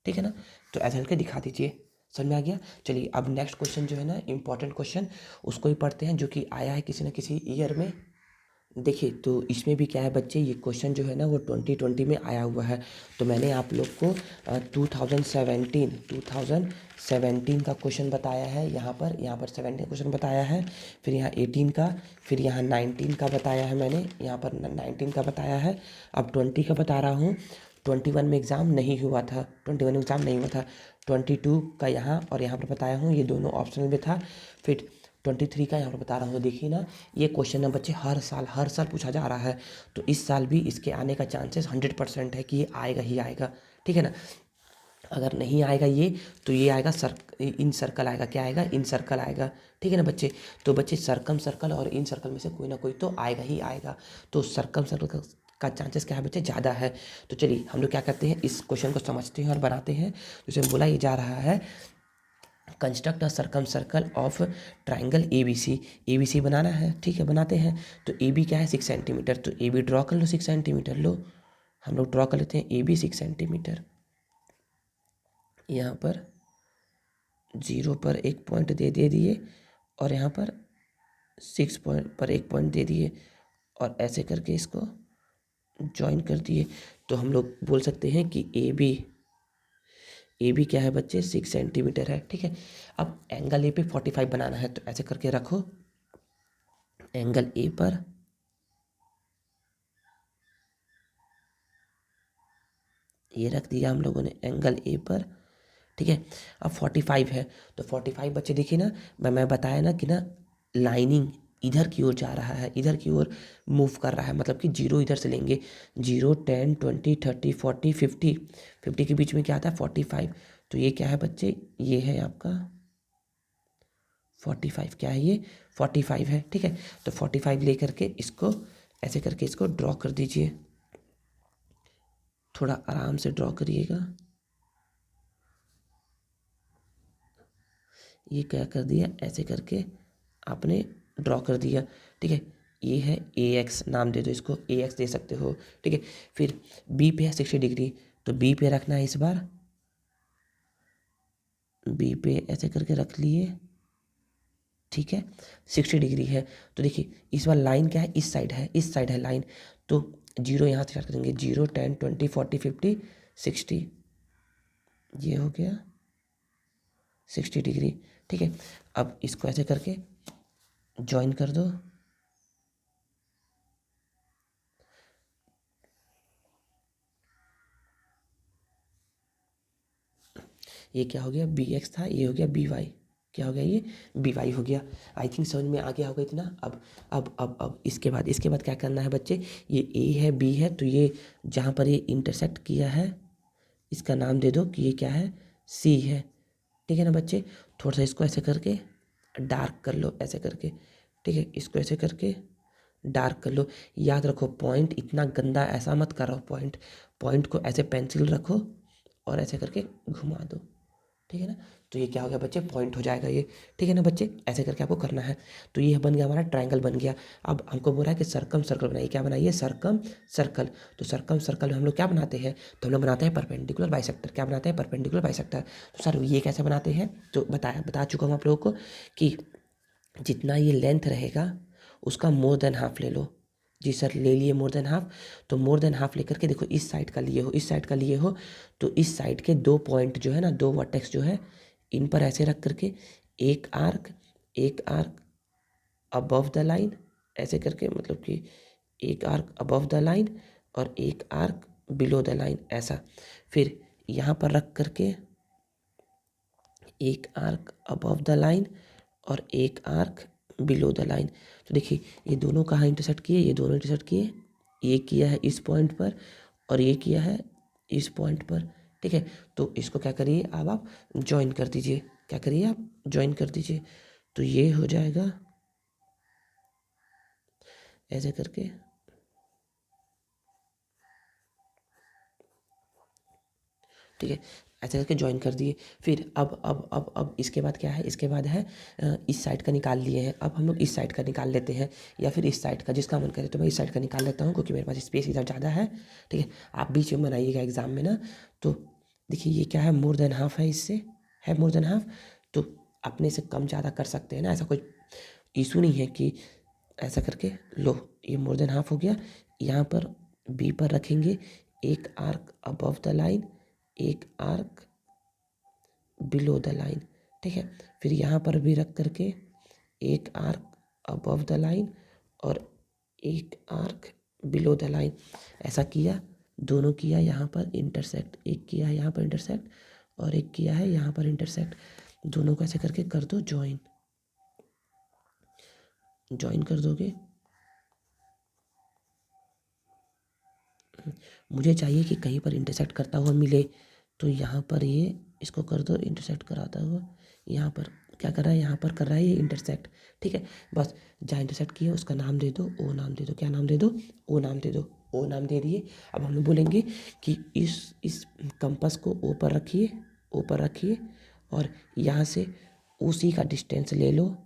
ठीक है ना, तो ऐसे करके दिखा दीजिए। समझ में आ गया। चलिए अब नेक्स्ट क्वेश्चन जो है ना, इंपॉर्टेंट क्वेश्चन, उसको ही पढ़ते हैं, जो कि आया है किसी न किसी ईयर में। देखिए तो इसमें भी क्या है बच्चे, ये क्वेश्चन जो है ना वो 2020 में आया हुआ है। तो मैंने आप लोग को 2017 का क्वेश्चन बताया है। यहाँ पर 17 क्वेश्चन बताया है, फिर यहाँ 18 का, फिर यहाँ 19 का बताया है मैंने, यहाँ पर 19 का बताया है। अब 20 का बता रहा हूँ। 21 में एग्ज़ाम नहीं हुआ था, 21 में एग्ज़ाम नहीं हुआ था। 22 का यहाँ और यहाँ पर बताया हूँ, ये दोनों ऑप्शनल में था। फिर 23 का यहाँ पर बता रहा हूँ। तो देखिए ना, ये क्वेश्चन ना बच्चे हर साल पूछा जा रहा है। तो इस साल भी इसके आने का चांसेस 100% है कि ये आएगा ही आएगा। ठीक है ना, अगर नहीं आएगा ये, तो ये आएगा इन सर्कल आएगा। क्या आएगा, इन सर्कल आएगा। ठीक है ना बच्चे, तो बच्चे सर्कम सर्कल और इन सर्कल में से कोई ना कोई तो आएगा ही आएगा। तो सर्कम सर्कल का चांसेस क्या है बच्चे, ज़्यादा है। तो चलिए हम लोग क्या करते हैं, इस क्वेश्चन को समझते हैं और बनाते हैं। जैसे बोला ये जा रहा है construct a circumcircle of triangle A B C बनाना है, ठीक है, बनाते हैं। तो ए बी क्या है 6 सेंटीमीटर, तो ए बी ड्रॉ कर लो 6 सेंटीमीटर। लो हम लोग ड्रॉ कर लेते हैं ए बी 6 सेंटीमीटर। यहाँ पर 0 पर एक पॉइंट दे दिए और यहाँ पर 6 पॉइंट पर एक पॉइंट दे दिए और ऐसे करके इसको ज्वाइन कर दिए। तो हम लोग बोल सकते हैं कि ए बी क्या है बच्चे 6 सेंटीमीटर है, ठीक है। अब एंगल ए पे 45 बनाना है, तो ऐसे करके रखो एंगल ए पर ये रख दिया हम लोगों ने एंगल ए पर, ठीक है। अब 45 है, तो 45 बच्चे देखिए ना, मैं बताया ना कि ना लाइनिंग इधर की ओर जा रहा है, इधर की ओर मूव कर रहा है, मतलब कि 0 इधर से लेंगे। 0 10 20 30 40 50 के बीच में क्या आता है 45। तो ये क्या है बच्चे, ये है आपका 45, क्या है ये 45 है, ठीक है। तो 45 ले करके इसको ऐसे करके इसको ड्रॉ कर दीजिए, थोड़ा आराम से ड्रॉ करिएगा। ये क्या कर दिया, ऐसे करके आपने ड्रॉ कर दिया, ठीक है। ये है ए एक्स, नाम दे दो इसको, ए एक्स दे सकते हो, ठीक है। फिर बी पे है 60 डिग्री, तो बी पे रखना है इस बार, बी पे ऐसे करके रख लिए, ठीक है। 60 डिग्री है, तो देखिए इस बार लाइन क्या है, इस साइड है, इस साइड है लाइन। तो 0 यहाँ से स्टार्ट करेंगे, 0 10 20 40 50 60, ये हो गया 60 डिग्री, ठीक है। अब इसको ऐसे करके ज्वाइन कर दो, ये क्या हो गया बी एक्स था, ये हो गया बी वाई, क्या हो गया ये बी वाई हो गया। आई थिंक समझ में आ गया होगा इतना। अब इसके बाद क्या करना है बच्चे, ये ए है बी है, तो ये जहाँ पर ये इंटरसेक्ट किया है इसका नाम दे दो कि ये क्या है सी है, ठीक है ना बच्चे। थोड़ा सा इसको ऐसे करके डार्क कर लो, ऐसे करके, ठीक है, इसको ऐसे करके डार्क कर लो। याद रखो पॉइंट इतना गंदा ऐसा मत करो, पॉइंट को ऐसे पेंसिल रखो और ऐसे करके घुमा दो, ठीक है ना। तो ये क्या हो गया बच्चे, पॉइंट हो जाएगा ये, ठीक है ना बच्चे। ऐसे करके आपको करना है। तो ये बन गया हमारा ट्रायंगल बन गया। अब हमको बोला है कि सर्कम सर्कल बनाइए, क्या बनाइए सर्कम सर्कल। तो सर्कम सर्कल में हम लोग क्या बनाते हैं, तो हम लोग बनाते हैं परपेंडिकुलर बाइसेक्टर। क्या बनाते हैं, परपेंडिकुलर बाइसेक्टर। तो सर ये कैसे बनाते हैं, तो बता चुका हूँ आप लोगों को कि जितना ये लेंथ रहेगा उसका मोर देन हाफ ले लो। जी सर ले लिए मोर देन हाफ, तो मोर देन हाफ लेकर के देखो इस साइड का लिए हो, इस साइड का लिए हो, तो इस साइड के 2 पॉइंट जो है ना, 2 वर्टेक्स जो है इन पर ऐसे रख करके एक आर्क अबव द लाइन, ऐसे करके मतलब कि एक आर्क अबव द लाइन और एक आर्क बिलो द लाइन, ऐसा। फिर यहाँ पर रख करके एक आर्क अबव द लाइन और एक आर्क बिलो द लाइन। तो देखिए ये दोनों कहाँ इंटरसेक्ट किए, ये दोनों इंटरसेक्ट किए, ये किया है इस पॉइंट पर और ये किया है इस पॉइंट पर, ठीक है। तो इसको क्या करिए अब आप ज्वाइन कर दीजिए, क्या करिए आप ज्वाइन कर दीजिए। तो ये हो जाएगा ऐसे करके, ठीक है, ऐसे करके ज्वाइन कर दिए। फिर अब इसके बाद क्या है, इसके बाद है इस साइड का निकाल लिए हैं, अब हम लोग इस साइड का निकाल लेते हैं या फिर इस साइड का, जिसका मन करे। तो मैं इस साइड का निकाल लेता हूँ क्योंकि मेरे पास स्पेस इधर ज़्यादा है, ठीक है। आप बीच में बनाइएगा एग्जाम में ना। तो देखिए ये क्या है मोर देन हाफ है, इससे है मोर देन हाफ, तो अपने से कम ज़्यादा कर सकते हैं ना, ऐसा कोई इशू नहीं है कि ऐसा करके लो ये मोर देन हाफ हो गया। यहाँ पर बी पर रखेंगे एक आर्क अबव द लाइन, एक आर्क बिलो द लाइन, ठीक है। फिर यहाँ पर भी रख करके एक आर्क अबव द लाइन और एक आर्क बिलो द लाइन, ऐसा किया, दोनों किया यहाँ पर इंटरसेक्ट, एक किया है यहाँ पर इंटरसेक्ट और एक किया है यहाँ पर इंटरसेक्ट, दोनों को ऐसे करके कर दो ज्वाइन, ज्वाइन कर दोगे। मुझे चाहिए कि कहीं पर इंटरसेक्ट करता हुआ मिले, तो यहाँ पर ये इसको कर दो इंटरसेक्ट कराता हुआ। यहाँ पर क्या कर रहा है, यहाँ पर कर रहा है ये इंटरसेक्ट, ठीक है। बस जहाँ इंटरसेक्ट किया उसका नाम दे दो, ओ नाम दे दो, क्या नाम दे दो, ओ नाम दे दो, ओ नाम दे दिए। अब हम लोग बोलेंगे कि इस कंपास को ओ पर रखिए, ओ पर रखिए और यहाँ से OC का डिस्टेंस ले लो,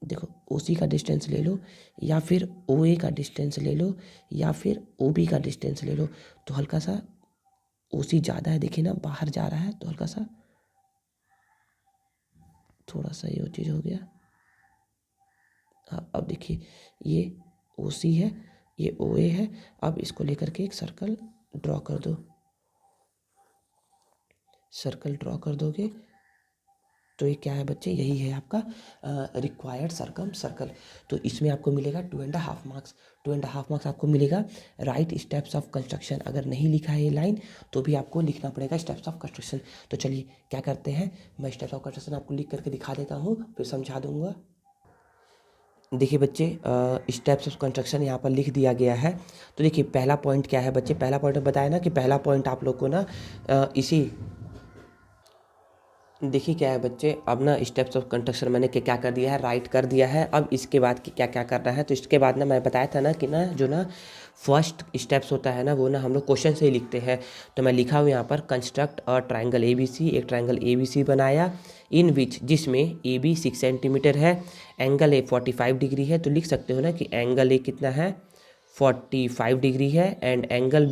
देखो OC का डिस्टेंस ले लो, या फिर OA का डिस्टेंस ले लो, या फिर OB का डिस्टेंस ले लो। तो हल्का सा OC ज़्यादा है, देखिए ना बाहर जा रहा है, तो हल्का सा थोड़ा सा ये चीज़ हो गया। हाँ, अब देखिए ये OC है, ये OA है। अब इसको लेकर के एक सर्कल ड्रॉ कर दो। सर्कल ड्रॉ कर दोगे तो ये क्या है बच्चे, यही है आपका रिक्वायर्ड सर्कम सर्कल। तो इसमें आपको मिलेगा 2.5 मार्क्स। 2.5 मार्क्स आपको मिलेगा। राइट स्टेप्स ऑफ कंस्ट्रक्शन, अगर नहीं लिखा है ये लाइन तो भी आपको लिखना पड़ेगा स्टेप्स ऑफ कंस्ट्रक्शन। तो चलिए क्या करते हैं, मैं स्टेप्स ऑफ कंस्ट्रक्शन आपको लिख करके दिखा देता हूँ, फिर समझा दूंगा। देखिए बच्चे, स्टेप्स ऑफ कंस्ट्रक्शन यहाँ पर लिख दिया गया है। तो देखिए पहला पॉइंट क्या है बच्चे, पहला पॉइंट बताया ना कि पहला पॉइंट आप लोग को ना इसी, देखिए क्या है बच्चे, अब ना स्टेप्स ऑफ कंस्ट्रक्शन मैंने क्या कर दिया है, राइट कर दिया है। अब इसके बाद क्या क्या करना है, तो इसके बाद ना मैं बताया था ना कि ना जो ना फर्स्ट स्टेप्स होता है ना वो ना हम लोग क्वेश्चन से ही लिखते हैं। तो मैं लिखा हूँ यहाँ पर कंस्ट्रक्ट अ ट्राइंगल ABC, एक ट्राइंगल ABC बनाया, इन विच, जिसमें AB 6 सेंटीमीटर है, एंगल A 45 डिग्री है। तो लिख सकते हो ना कि एंगल A कितना है, 45 डिग्री है, एंड एंगल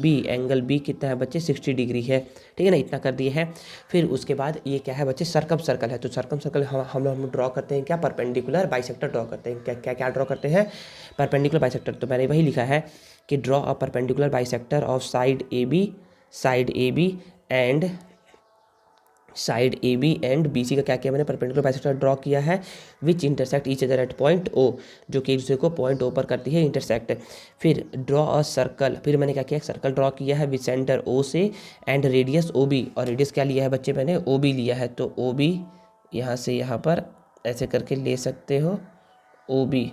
बी कितना है बच्चे, 60 डिग्री है। ठीक है ना, इतना कर दिए हैं। फिर उसके बाद ये क्या है बच्चे, सर्कम सर्कल है। तो सर्कम सर्कल हम लोग ड्रॉ करते हैं क्या, परपेंडिकुलर बाइसेक्टर ड्रॉ करते हैं। क्या क्या क्या ड्रॉ करते हैं, परपेंडिकुलर बाइसेक्टर। तो मैंने वही लिखा है कि draw a perpendicular bisector of side A B and side AB and BC का क्या किया मैंने, परपेंडिकुलर बाइसेक्टर ड्रॉ किया है, विच intersect each other at point O, जो कि एक दूसरे को पॉइंट O पर करती है इंटरसेक्ट। फिर ड्रॉ अ सर्कल, फिर मैंने क्या किया, एक सर्कल ड्रॉ किया है विच सेंटर O से एंड रेडियस OB, और रेडियस क्या लिया है बच्चे मैंने, OB लिया है। तो OB यहाँ से यहाँ पर ऐसे करके ले सकते हो, OB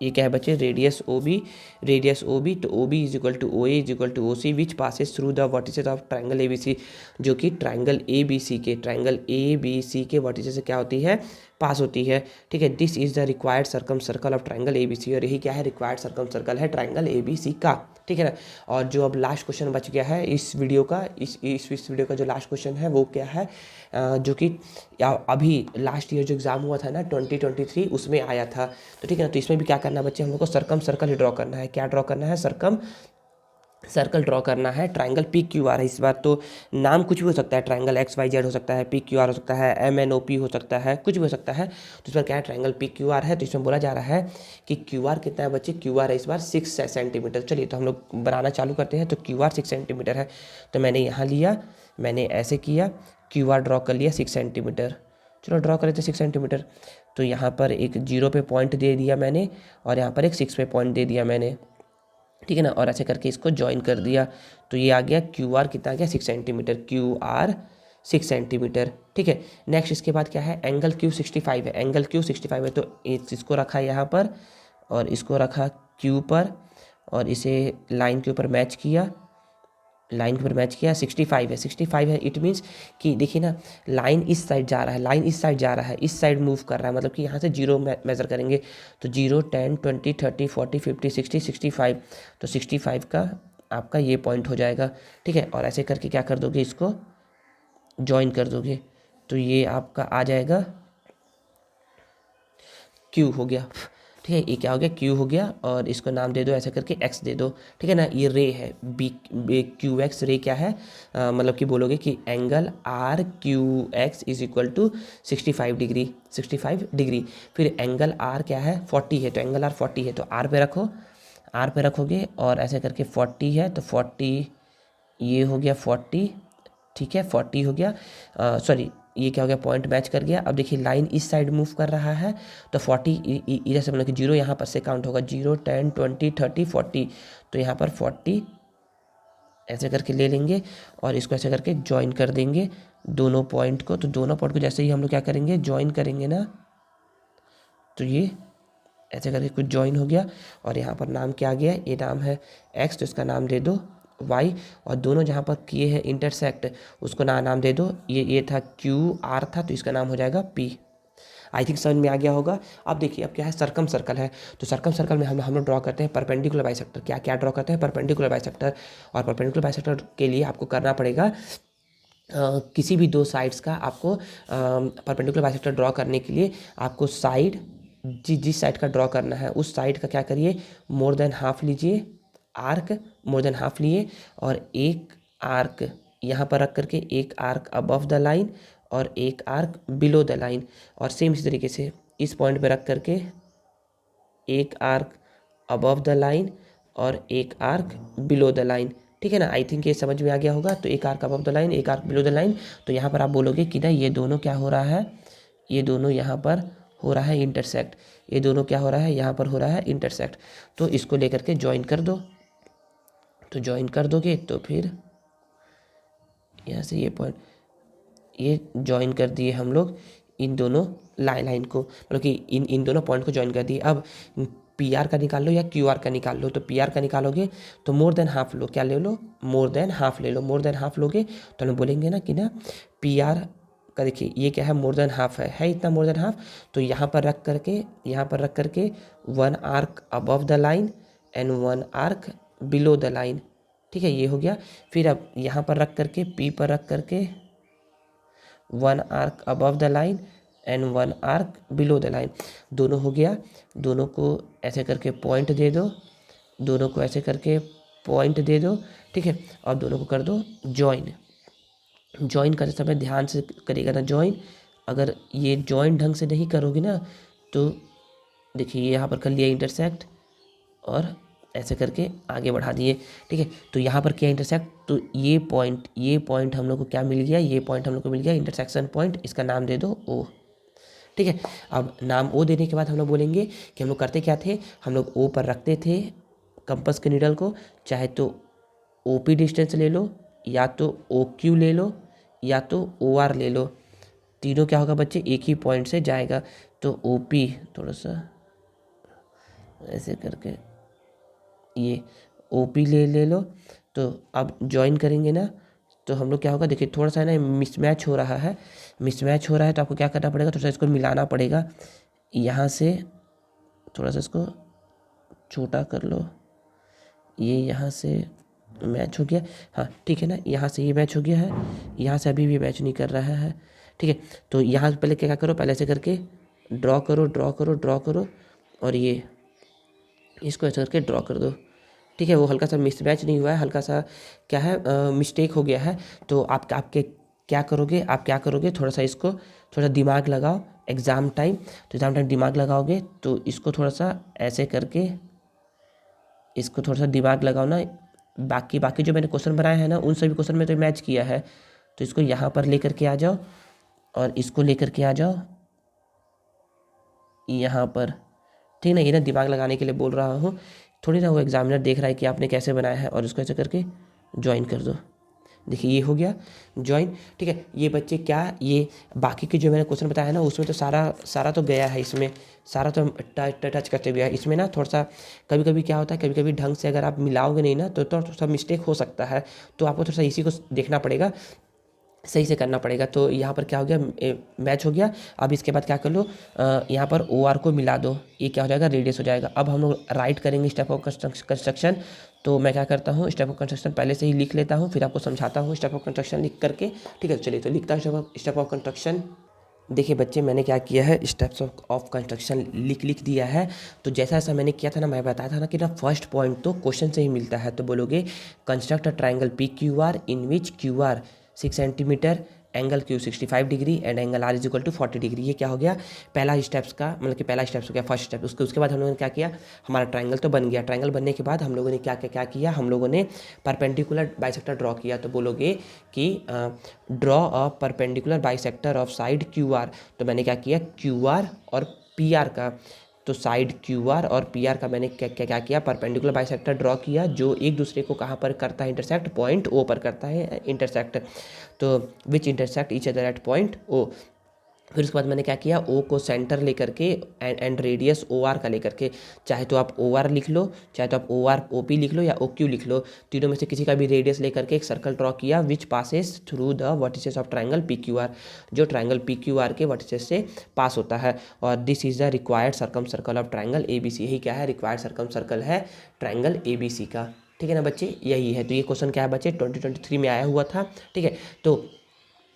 ये क्या है बच्चे, रेडियस OB। तो OB is equal to OA is equal to OC which passes through the vertices of triangle ABC, जो कि ट्राइंगल ABC के वर्टिसेस से क्या होती है, पास होती है। ठीक है, this is the required circumcircle of triangle ABC, और यही क्या है, रिक्वायर्ड सर्कम सर्कल है ट्राइंगल ABC का। ठीक है ना। और जो अब लास्ट क्वेश्चन बच गया है इस वीडियो का, इस वीडियो का जो लास्ट क्वेश्चन है वो क्या है, जो कि अभी लास्ट ईयर जो एग्ज़ाम हुआ था ना 2023 उसमें आया था। तो ठीक है ना, तो इसमें भी क्या करना है बच्चे, हम लोग को सर्कम सर्कल ही ड्रॉ करना है। क्या ड्रॉ करना है, सर्कम सर्कल ड्रॉ करना है। ट्राइंगल PQR है इस बार, तो नाम कुछ भी हो सकता है, ट्राइंगल XYZ हो सकता है, PQR हो सकता है, MNOP हो सकता है, कुछ भी हो सकता है। तो इस बार क्या है, ट्राइंगल PQR है। तो इसमें बोला जा रहा है कि QR कितना है बच्चे, QR है इस बार 6 सेंटीमीटर। चलिए तो हम लोग बनाना चालू करते हैं। तो QR 6 सेंटीमीटर है, तो मैंने यहाँ लिया, मैंने ऐसे किया, QR ड्रॉ कर लिया 6 सेंटीमीटर। चलो ड्रॉ कर लेते 6 सेंटीमीटर। तो यहाँ पर एक 0 पे पॉइंट दे दिया मैंने, और यहाँ पर एक 6 पे पॉइंट दे दिया मैंने। ठीक है ना, और ऐसे करके इसको ज्वाइन कर दिया। तो ये आ गया QR कितना आ गया, 6 सेंटीमीटर, QR 6 सेंटीमीटर। ठीक है, नेक्स्ट इसके बाद क्या है, एंगल Q 65 है, एंगल Q 65 है। तो इसको रखा यहाँ पर, और इसको रखा Q पर, और इसे लाइन के ऊपर मैच किया, 65 है, 65 है। इट मीन्स कि देखिए ना, लाइन इस साइड जा रहा है, इस साइड मूव कर रहा है, मतलब कि यहाँ से 0 मेज़र करेंगे। तो 0 10 20 30 40 50 60 65, तो 65 का आपका ये पॉइंट हो जाएगा। ठीक है, और ऐसे करके क्या कर दोगे, इसको ज्वाइन कर दोगे, तो ये आपका आ जाएगा Q हो गया। ठीक है, ये क्या हो गया, Q हो गया, और इसको नाम दे दो ऐसे करके X दे दो। ठीक है ना, ये रे है, QX रे क्या है, मतलब कि बोलोगे कि angle RQX is equal to 65 degree. फिर एंगल R क्या है, 40 है, तो एंगल R 40 है, तो R पे रखो, R पे रखोगे, और ऐसे करके 40 है, तो 40 ये हो गया 40। ठीक है, 40 हो गया, सॉरी ये क्या हो गया, पॉइंट मैच कर गया। अब देखिए लाइन इस साइड मूव कर रहा है, तो 40 इधर से मतलब कि 0 यहाँ पर से काउंट होगा, 0 10 20 30 40, तो यहाँ पर 40 ऐसे करके ले लेंगे, और इसको ऐसे करके ज्वाइन कर देंगे दोनों पॉइंट को। तो दोनों पॉइंट को जैसे ही हम लोग क्या करेंगे, ज्वाइन करेंगे ना, तो ये ऐसे करके कुछ ज्वाइन हो गया, और यहाँ पर नाम क्या आ गया, ये नाम है X, तो इसका नाम दे दो Y, और दोनों जहाँ पर किए हैं इंटरसेक्ट उसको नाम दे दो, ये था QR था, तो इसका नाम हो जाएगा P। आई थिंक समझ में आ गया होगा। अब देखिए अब क्या है, सर्कम सर्कल है। तो सर्कम सर्कल में हम लोग ड्रॉ करते हैं परपेंडिकुलर बाइसेक्टर। क्या क्या ड्रॉ करते हैं, परपेंडिकुलर बाइसेक्टर। और परपेंडिकुलर बाइसेक्टर के लिए आपको करना पड़ेगा किसी भी दो साइड्स का आपको परपेंडिकुलर बाइसेक्टर ड्रॉ करने के लिए आपको साइड जिस साइड का ड्रॉ करना है उस साइड का क्या करिए, मोर देन हाफ लीजिए, आर्क मोर देन हाफ लिए, और एक आर्क यहाँ पर रख करके एक आर्क अबव द लाइन और एक आर्क बिलो द लाइन, और सेम इसी तरीके से इस पॉइंट पे रख करके एक आर्क अबव द लाइन और एक आर्क बिलो द लाइन। ठीक है ना, आई थिंक ये समझ में आ गया होगा। तो एक आर्क अबव द लाइन, एक आर्क बिलो द लाइन। तो यहाँ पर आप बोलोगे कि ना ये दोनों क्या हो रहा है, ये दोनों यहाँ पर हो रहा है इंटरसेक्ट, ये दोनों क्या हो रहा है, यहाँ पर हो रहा है इंटरसेक्ट। तो इसको लेकर के ज्वाइन कर दो। तो ज्वाइन कर दोगे तो फिर यहाँ से ये पॉइंट, ये ज्वाइन कर दिए हम लोग इन दोनों लाइन को, मतलब कि इन दोनों पॉइंट को ज्वाइन कर दिए। अब पी आर का निकाल लो या क्यू आर का निकाल लो। तो पी आर का निकालोगे तो मोर देन हाफ लो, क्या ले लो, मोर देन हाफ ले लो। मोर देन हाफ लोगे तो हम बोलेंगे ना कि ना पी आर का, देखिए ये क्या है, मोर देन हाफ है इतना मोर देन हाफ। तो यहाँ पर रख करके one arc above the line and one arc below the line. ठीक है, ये हो गया। फिर अब यहाँ पर रख करके पी पर रख करके one arc above the line and one arc below the line. दोनों हो गया, दोनों को ऐसे करके पॉइंट दे दो, दोनों को ऐसे करके पॉइंट दे दो। ठीक है, और दोनों को कर दो ज्वाइन। ज्वाइन करते समय ध्यान से करिएगा ना ज्वाइन, अगर ये ज्वाइन ढंग से नहीं करोगे ना तो देखिए यहाँ पर कर लिया इंटरसेक्ट और ऐसे करके आगे बढ़ा दिए। ठीक है, तो यहाँ पर क्या इंटरसेक्ट, तो ये पॉइंट हम लोग को क्या मिल गया, ये पॉइंट हम लोग को मिल गया इंटरसेक्शन पॉइंट, इसका नाम दे दो ओ। ठीक है, अब नाम ओ देने के बाद हम लोग बोलेंगे कि हम लोग करते क्या थे, हम लोग ओ पर रखते थे कंपास के नीडल को, चाहे तो ओ पी डिस्टेंस ले लो, या तो ओ क्यू ले लो, या तो ओ आर ले लो। तीनों क्या होगा बच्चे, एक ही पॉइंट से जाएगा। तो ओ पी थोड़ा सा ऐसे करके ये ओ पी ले लो। तो अब ज्वाइन करेंगे ना तो हम लोग क्या होगा, देखिए थोड़ा सा ना मिसमैच हो रहा है, मिसमैच हो रहा है तो आपको क्या करना पड़ेगा, थोड़ा सा इसको मिलाना पड़ेगा। यहाँ से थोड़ा सा इसको छोटा कर लो, ये यहाँ से मैच हो गया, हाँ ठीक है ना, यहाँ से ये मैच हो गया है, यहाँ से अभी भी मैच नहीं कर रहा है। ठीक है, तो यहाँ पहले क्या करो, पहले से करके ड्रॉ करो और ये इसको ऐसे करके ड्रॉ कर दो। ठीक है, वो हल्का सा मिसमैच नहीं हुआ है, हल्का सा क्या है मिस्टेक हो गया है। तो आपके क्या करोगे, थोड़ा सा इसको थोड़ा दिमाग लगाओ एग्ज़ाम टाइम। तो एग्ज़ाम टाइम दिमाग लगाओगे तो इसको थोड़ा सा ऐसे करके, इसको थोड़ा सा दिमाग लगाओ ना। बाकी जो मैंने क्वेश्चन बनाए हैं ना उन सभी क्वेश्चन में तो मैच किया है। तो इसको यहाँ पर लेकर के आ जाओ और इसको लेकर के आ जाओ यहाँ पर। ठीक ना, ये ना दिमाग लगाने के लिए बोल रहा हूँ, थोड़ी ना वो एग्जामिनर देख रहा है कि आपने कैसे बनाया है। और इसको ऐसे करके ज्वाइन कर दो, देखिए ये हो गया ज्वाइन। ठीक है, ये बच्चे क्या, ये बाकी के जो मैंने क्वेश्चन बताया ना उसमें तो सारा तो गया है, इसमें सारा तो टच करते गया है। इसमें ना थोड़ा सा कभी कभी क्या होता है, कभी कभी ढंग से अगर आप मिलाओगे नहीं ना तो थोड़ा सा मिस्टेक हो सकता है। तो आपको थोड़ा सा इसी को देखना पड़ेगा, सही से करना पड़ेगा। तो यहाँ पर क्या हो गया, मैच हो गया। अब इसके बाद क्या कर लो, यहाँ पर ओ आर को मिला दो, ये क्या हो जाएगा, रेडियस हो जाएगा। अब हम लोग राइट करेंगे स्टेप ऑफ कंस्ट्रक्शन। तो मैं क्या करता हूँ, स्टेप ऑफ कंस्ट्रक्शन पहले से ही लिख लेता हूँ, फिर आपको समझाता हूँ स्टेप ऑफ कंस्ट्रक्शन लिख करके। ठीक है, चलिए तो लिखता हूँ स्टेप ऑफ कंस्ट्रक्शन। देखिए बच्चे, मैंने क्या किया है, स्टेप्स ऑफ कंस्ट्रक्शन लिख दिया है। तो जैसा ऐसा मैंने किया था ना, मैं बताया था ना कि ना फर्स्ट पॉइंट तो क्वेश्चन से ही मिलता है। तो बोलोगे construct a triangle P Q R in which Q R 6 centimetre, angle Q 65 degree and angle R is equal to 40 degree. ये क्या हो गया, पहला स्टेप्स का मतलब कि पहला स्टेप्स हो गया, फर्स्ट स्टेप। उसके बाद हम लोगों ने क्या किया, हमारा ट्राइंगल तो बन गया। ट्राइंगल बनने के बाद हम लोगों ने क्या किया, हम लोगों ने परपेंडिकुलर बाइसेक्टर ड्रॉ किया। तो बोलोगे कि draw a perpendicular bisector of side Q R. तो मैंने क्या किया, क्यू आर और पी आर का, तो साइड क्यू आर और पी आर का मैंने क्या किया, परपेंडिकुलर बाइसेक्टर ड्रॉ किया जो एक दूसरे को कहाँ पर करता है इंटरसेक्ट, पॉइंट ओ पर करता है इंटरसेक्ट। तो which intersect each other at point O. फिर उसके बाद मैंने क्या किया, ओ को सेंटर लेकर के एंड रेडियस ओ आर का लेकर के, चाहे तो आप ओ आर लिख लो, चाहे तो आप ओ आर ओ पी लिख लो या ओ क्यू लिख लो, तीनों में से किसी का भी रेडियस लेकर के एक सर्कल ड्रॉ किया which passes through the vertices of triangle P Q R, जो ट्राइंगल पी क्यू आर के वर्टिसेस से पास होता है। और this is the required circumcircle of triangle A B C. यही क्या है, रिक्वायर्ड सर्कम सर्कल है ट्राइंगल ए बी सी का। ठीक है ना बच्चे, यही है। तो ये क्वेश्चन क्या है बच्चे, 2023 में आया हुआ था। ठीक है, तो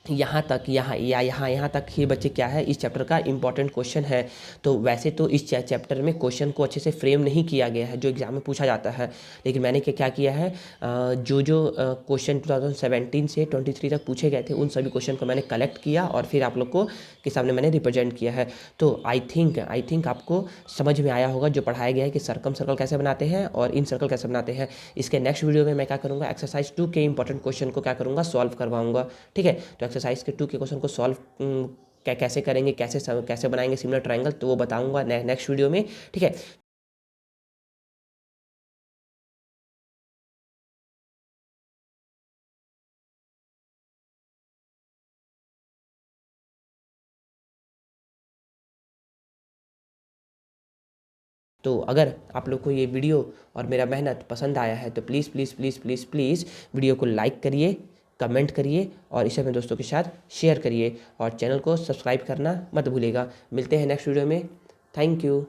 यहाँ तक यहाँ तक ही बच्चे क्या है इस चैप्टर का इंपॉर्टेंट क्वेश्चन है। तो वैसे तो इस चैप्टर में क्वेश्चन को अच्छे से फ्रेम नहीं किया गया है जो एग्जाम में पूछा जाता है, लेकिन मैंने क्या किया है, जो जो क्वेश्चन 2017 से 23 तक पूछे गए थे उन सभी क्वेश्चन को मैंने कलेक्ट किया और फिर आप लोग को के सामने मैंने रिप्रेजेंट किया है। तो आई थिंक आपको समझ में आया होगा जो पढ़ाया गया है कि सर्कम सर्कल कैसे बनाते हैं और इन सर्कल कैसे बनाते हैं। इसके नेक्स्ट वीडियो में मैं क्या करूँगा, एक्सरसाइज 2 के इंपॉर्टेंट क्वेश्चन को क्या करूँगा, सॉल्व करवाऊँगा। ठीक है, तो एक्सरसाइज के 2 के क्वेश्चन को सॉल्व कैसे करेंगे, कैसे बनाएंगे सिमिलर ट्रायंगल, तो वो बताऊँगा नेक्स्ट वीडियो में। ठीक है। तो अगर आप लोग को ये वीडियो और मेरा मेहनत पसंद आया है तो please please please please please video को लाइक करिए, कमेंट करिए और इसे अपने दोस्तों के साथ शेयर करिए और चैनल को सब्सक्राइब करना मत भूलिएगा। मिलते हैं नेक्स्ट वीडियो में। Thank you.